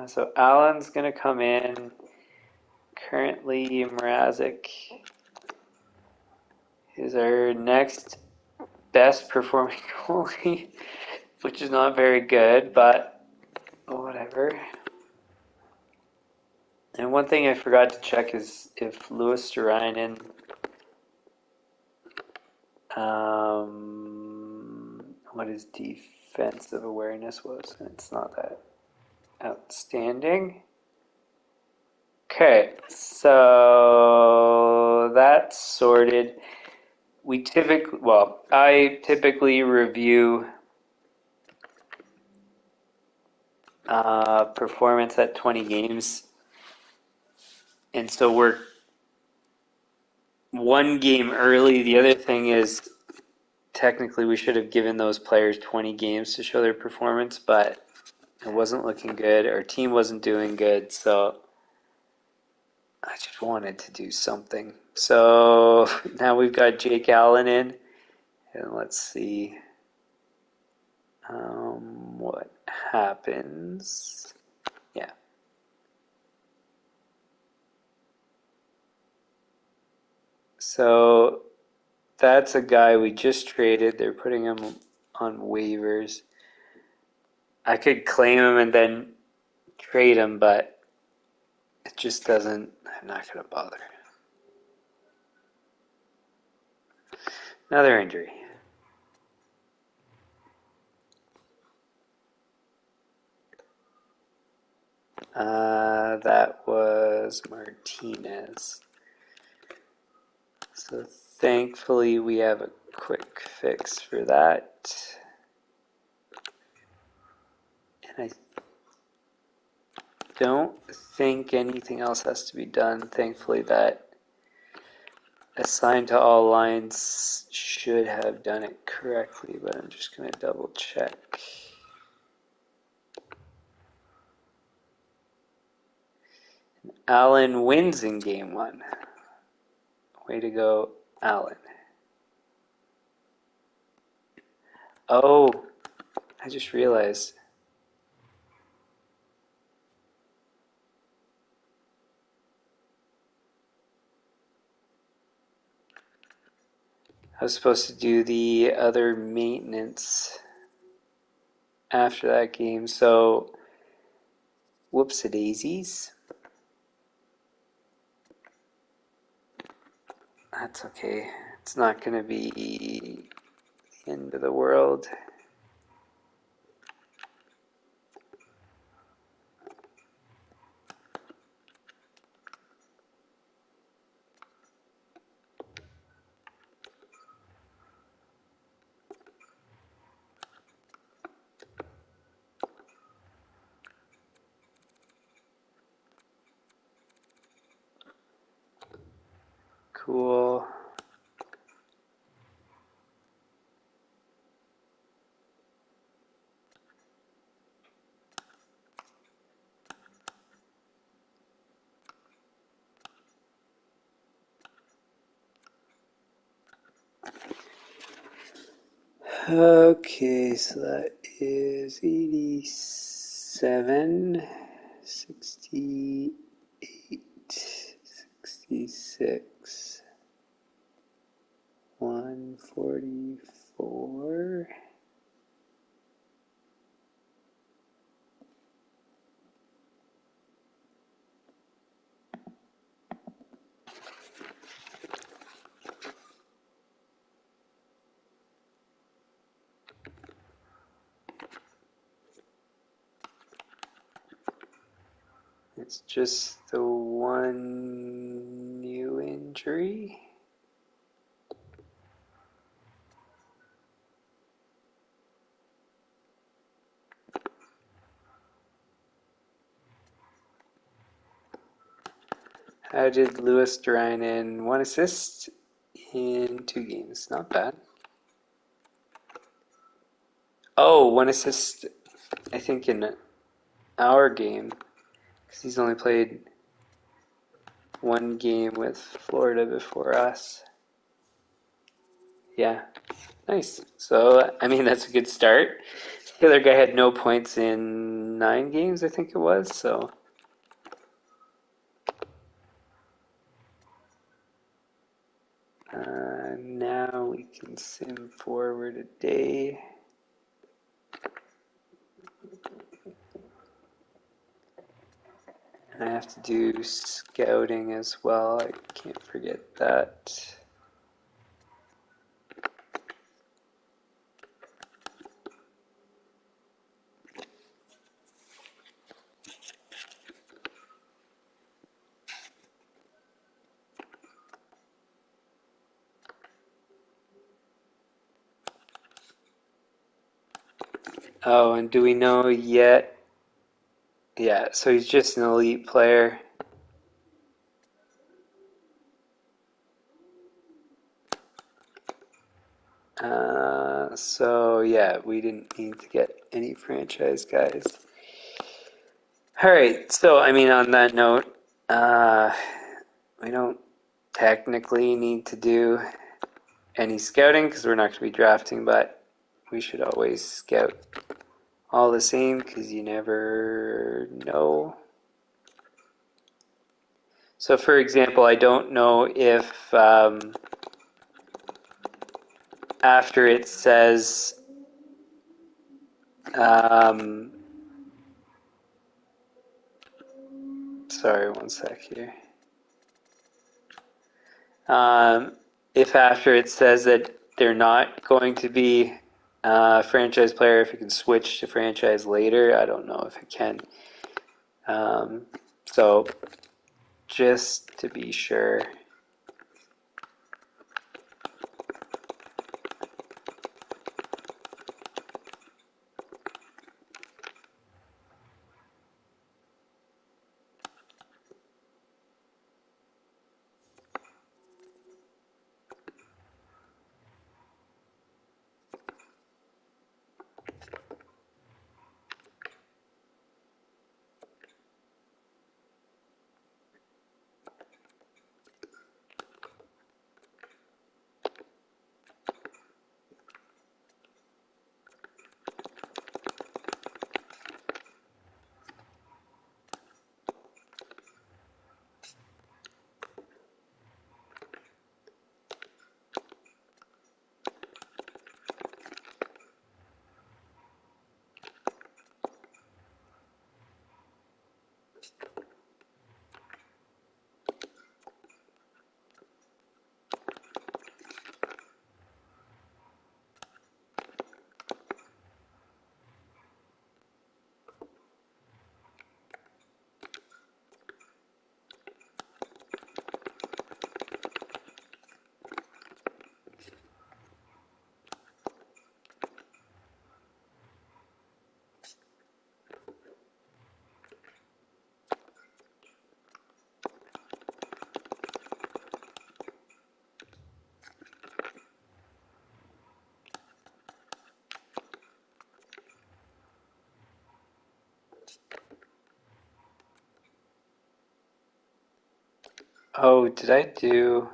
So Allen's going to come in. Currently, Mrazek is our next best performing goalie, which is not very good, but whatever. And one thing I forgot to check is if Louis Durainen, what his defensive awareness was. It's not that outstanding. Okay, so that's sorted. I typically review performance at 20 games. And so we're one game early. The other thing is, technically we should have given those players 20 games to show their performance, but it wasn't looking good. Our team wasn't doing good, so I just wanted to do something. So now we've got Jake Allen in, and let's see what happens. Yeah. So that's a guy we just traded. They're putting him on waivers. I could claim him and then trade him, but it just doesn't. I'm not going to bother. Another injury. That was Martinez. So thankfully we have a quick fix for that. And I don't think anything else has to be done. Thankfully that assign to all lines should have done it correctly, but I'm just going to double check. Allen wins in game 1. Way to go, Allen. Oh, I just realized. I was supposed to do the other maintenance after that game, so whoops-a-daisies. That's okay. It's not going to be the end of the world. Cool. Okay, so that is 87, 68, 66, 144. It's just the one new injury. How did Lewis Durinen 1 assist in 2 games? Not bad. Oh, 1 assist, I think, in our game, because he's only played 1 game with Florida before us. Yeah, nice. So, I mean, that's a good start. The other guy had no points in 9 games, I think it was, so. Now we can sim forward a day. And I have to do scouting as well. I can't forget that. Oh, and do we know yet? Yeah, so he's just an elite player. So yeah, we didn't need to get any franchise guys. All right, so I mean, on that note, we don't technically need to do any scouting because we're not going to be drafting, but we should always scout all the same because you never know. So for example, I don't know if after it says Sorry, one sec here. If after it says that they're not going to be a franchise player, if it can switch to franchise later, I don't know if it can. So just to be sure. Oh, did I do...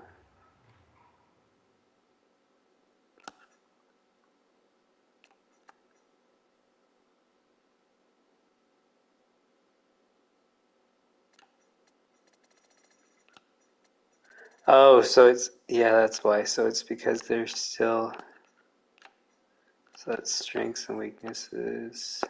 Oh, so it's... Yeah, that's why. So it's because there's still... So that's strengths and weaknesses.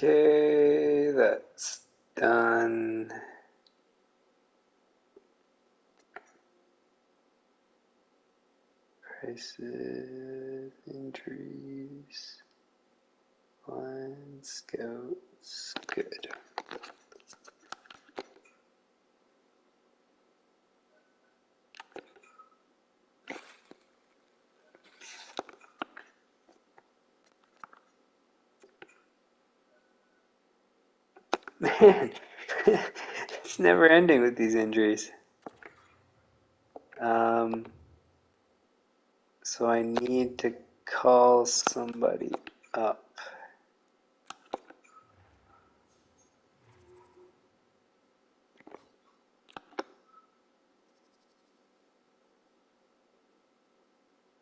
Okay, that's done. Prices, injuries, line, scouts, good. Man, it's never ending with these injuries. So I need to call somebody up.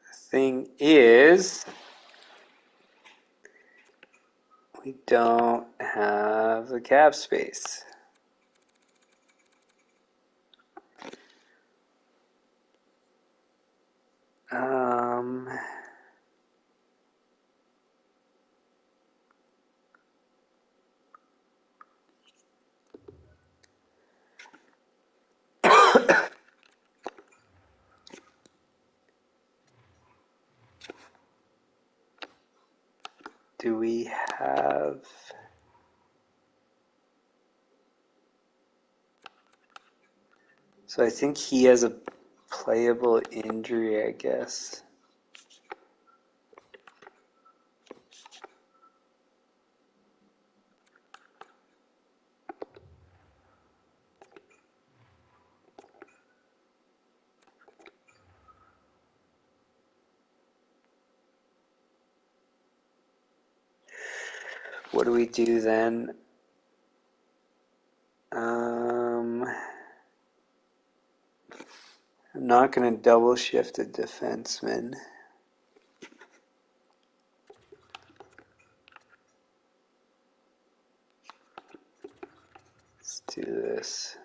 The thing is, we don't have the cap space. Do we have... So I think he has a playable injury, I guess. what do we do then? I'm not going to double shift a defenseman. Let's do this.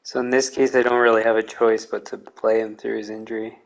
So in this case, I don't really have a choice but to play him through his injury.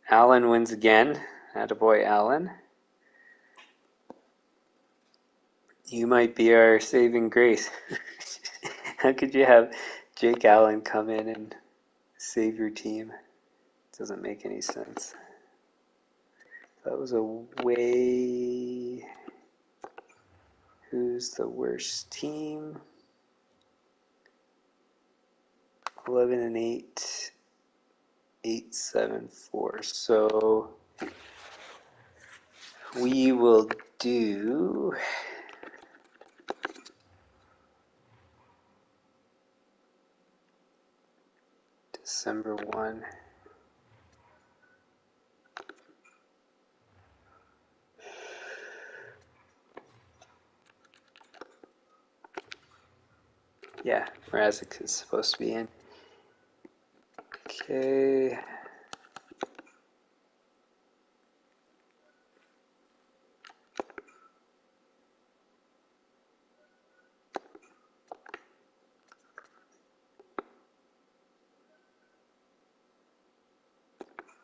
Allen wins again. Attaboy, Allen. You might be our saving grace. How could you have Jake Allen come in and save your team? It doesn't make any sense. That was a way. Who's the worst team? 11-8, 8-7-4. So we will do December 1. Yeah, Mrazek is supposed to be in. Okay.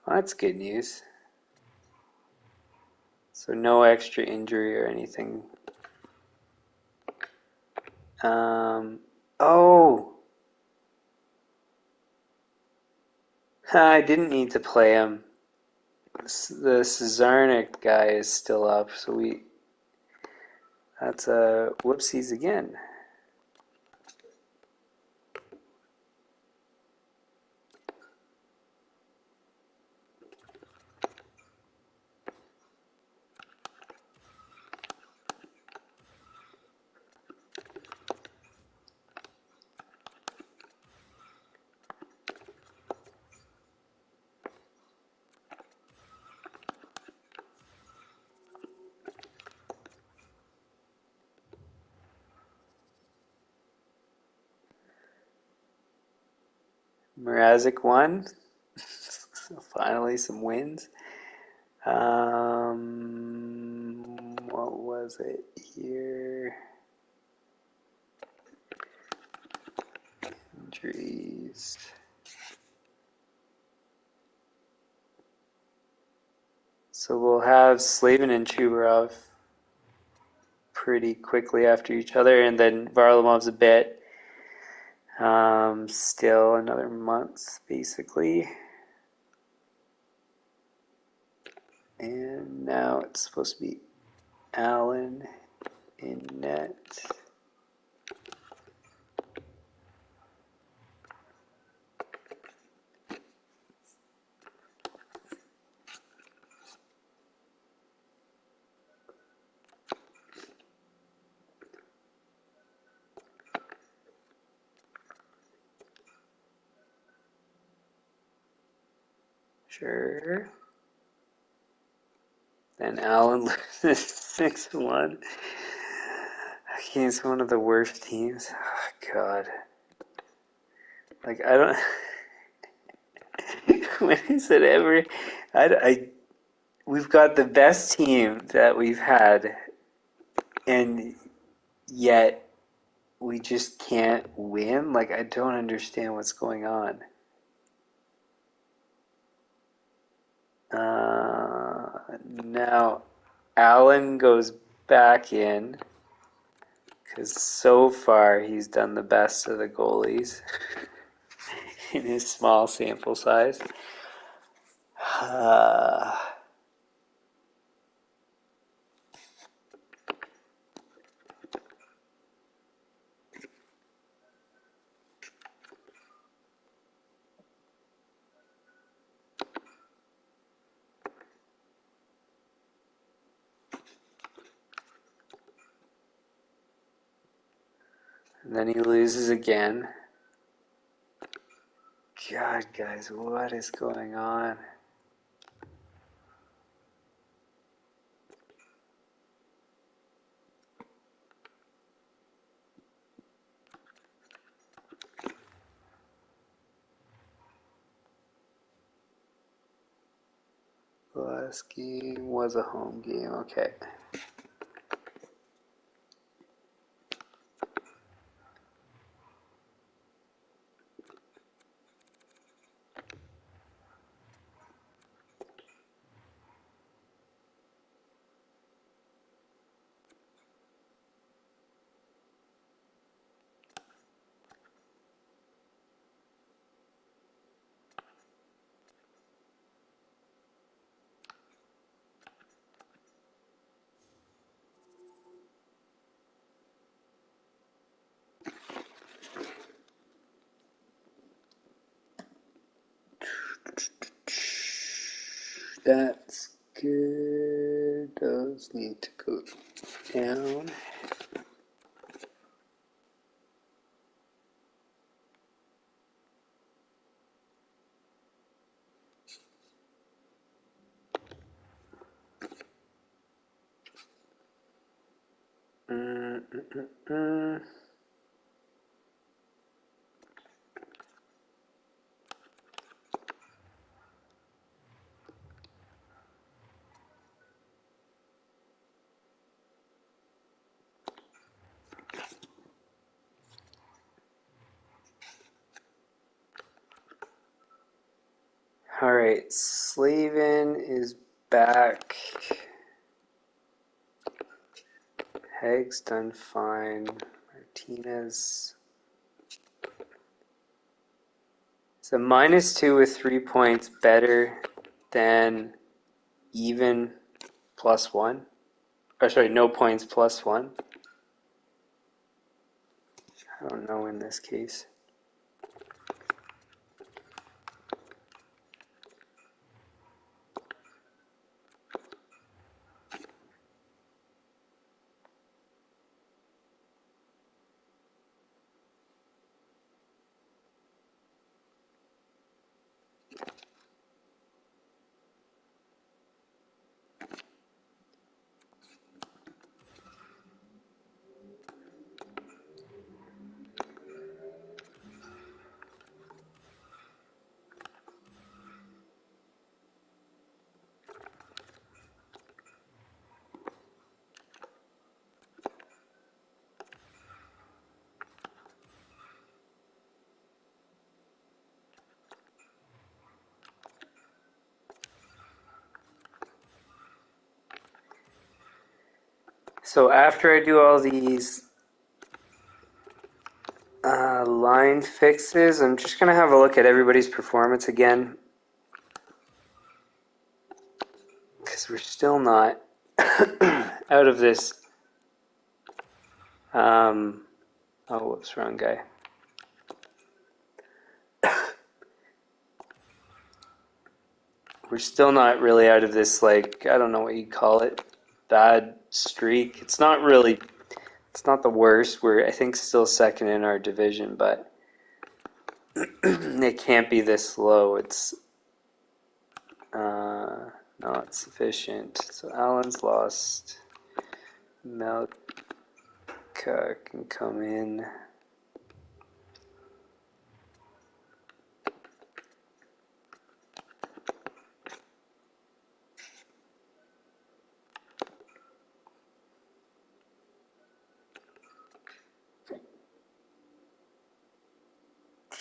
Well, that's good news. So no extra injury or anything. Oh! I didn't need to play him. The Cesarnik guy is still up, so that's a whoopsies again. Mrazek won. Finally, some wins. What was it here? Injuries. So we'll have Slavin and Chubarov pretty quickly after each other, and then Varlamov's a bit. Still another month, basically. And now it's supposed to be Allen in net. Sure. Then Allen loses 6-1 against one of the worst teams. Oh, God. Like, I don't... when is it ever... we've got the best team that we've had and yet we just can't win. Like, I don't understand what's going on. Now Allen goes back in because so far he's done the best of the goalies in his small sample size. And then he loses again. God, guys, what is going on? The last game was a home game. Okay. That's good. Those need to go down. All right, Slavin is back. Haig's done fine. Martinez. So -2 with 3 points better than even +1. Or sorry, no points +1. I don't know in this case. So after I do all these line fixes, I'm just going to have a look at everybody's performance again. Because we're still not out of this. Oh, whoops, wrong guy. We're still not really out of this, like, I don't know what you call it, bad streak. It's not the worst. We're, I think, still second in our division, but it can't be this low. It's not sufficient. So Allen's lost. Melka can come in.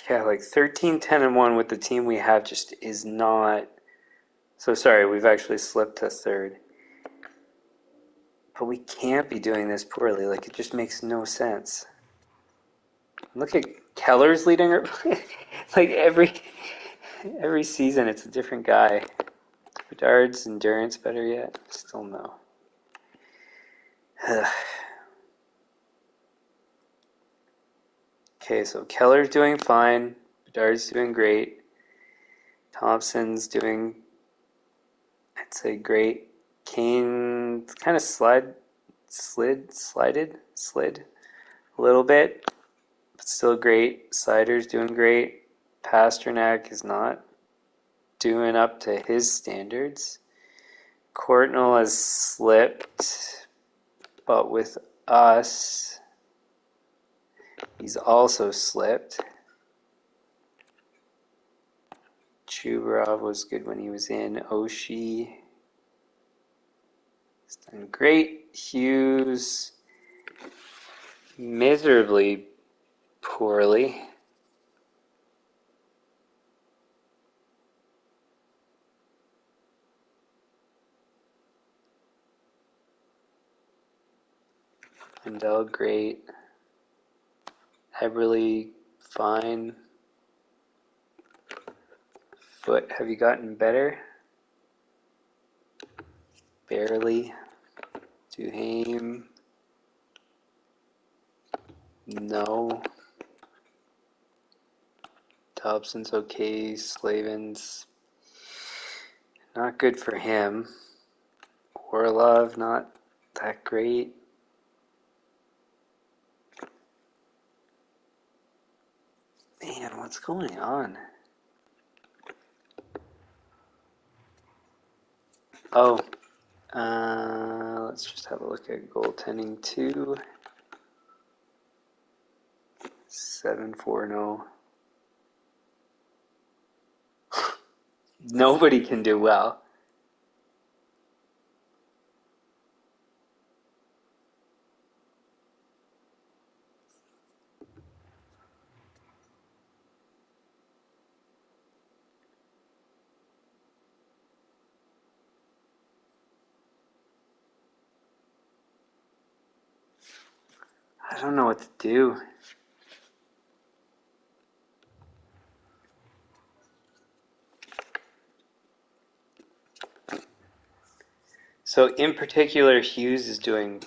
Yeah, like 13, 10, and 1 with the team we have just is not. So sorry, we've actually slipped to third. But we can't be doing this poorly. Like, it just makes no sense. Look at Keller's leading her. Like, every season it's a different guy. Bedard's endurance better yet? Still no. Okay, so Keller's doing fine. Bedard's doing great. Thompson's doing, I'd say, great. Kane kind of slid a little bit, but still great. Slider's doing great. Pasternak is not doing up to his standards. Courtnall has slipped, but with us, he's also slipped. Chubarov was good when he was in. Oshie has done great. Hughes miserably poorly. Lindell great. Eberle fine. Foot, have you gotten better? Barely. Duhaime. No. Dobson's okay. Slavin's not good for him. Orlov not that great. Man, what's going on? Oh, let's just have a look at goaltending too. 7-4-0. Nobody can do well. I don't know what to do. So in particular, Hughes is doing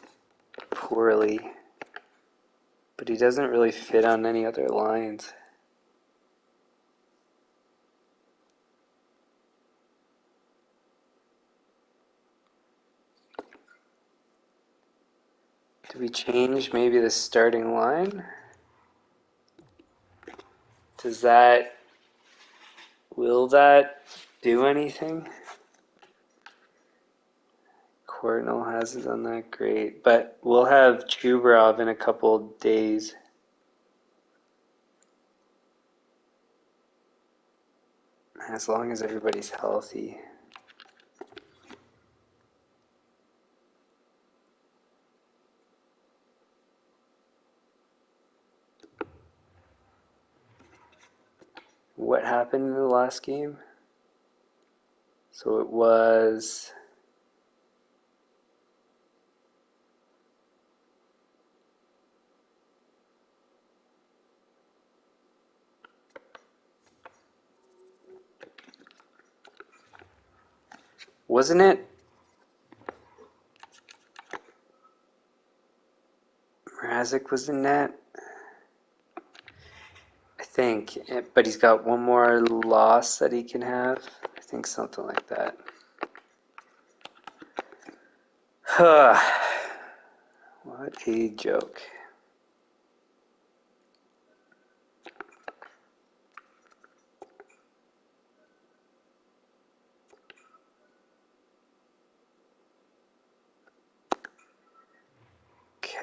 poorly, but he doesn't really fit on any other lines. Do we change maybe the starting line? Will that do anything? Courtnall hasn't done that great, but we'll have Chubarov in a couple days. As long as everybody's healthy. What happened in the last game? So it was... Wasn't it? Mrazek was in net? I think, but he's got one more loss that he can have. I think something like that. What a joke.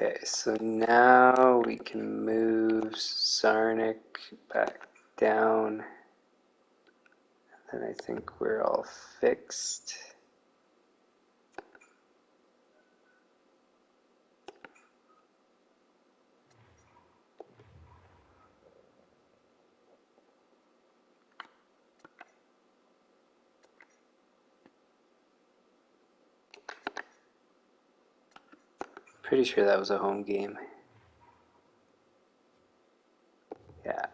Okay, so now we can move Sarnik back down. And I think we're all fixed. Pretty sure that was a home game. Yeah.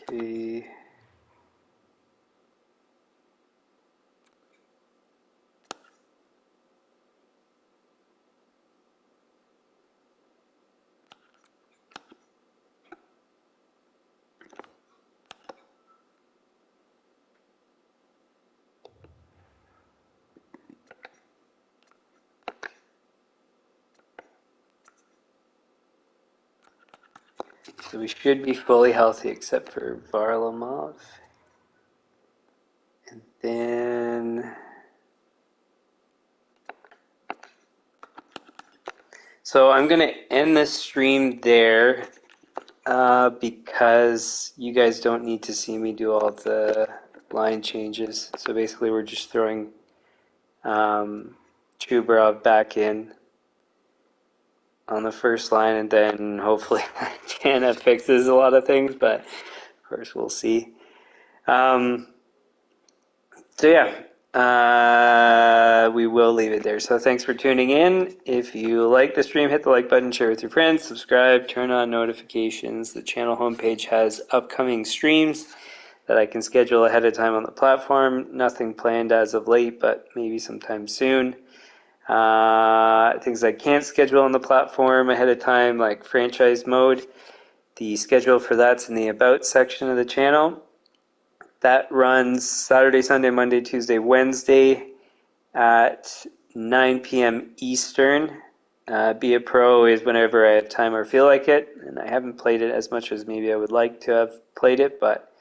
Okay. So we should be fully healthy except for Varlamov. And then... So I'm going to end this stream there because you guys don't need to see me do all the line changes. So basically we're just throwing Chubarov back in on the first line, and then hopefully Jana fixes a lot of things, but of course we'll see. So yeah, we will leave it there. So thanks for tuning in. If you like the stream, hit the like button, share with your friends, subscribe, turn on notifications. The channel homepage has upcoming streams that I can schedule ahead of time on the platform. Nothing planned as of late, but maybe sometime soon. Things I can't schedule on the platform ahead of time, like franchise mode. The schedule for that's in the About section of the channel. That runs Saturday, Sunday, Monday, Tuesday, Wednesday at 9 p.m. Eastern. Be a Pro is whenever I have time or feel like it, and I haven't played it as much as maybe I would like to have played it, but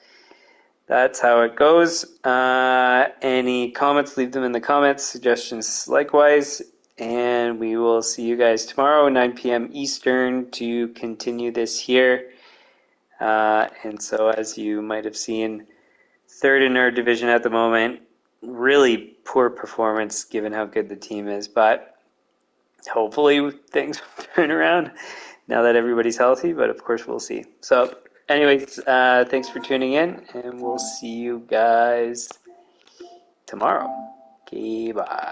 that's how it goes. Any comments, leave them in the comments. Suggestions likewise. And we will see you guys tomorrow, 9 p.m. Eastern, to continue this here. And so, as you might have seen, third in our division at the moment. Really poor performance given how good the team is. But hopefully things will turn around now that everybody's healthy. But of course, we'll see. So anyways, thanks for tuning in, and we'll see you guys tomorrow. Okay, bye.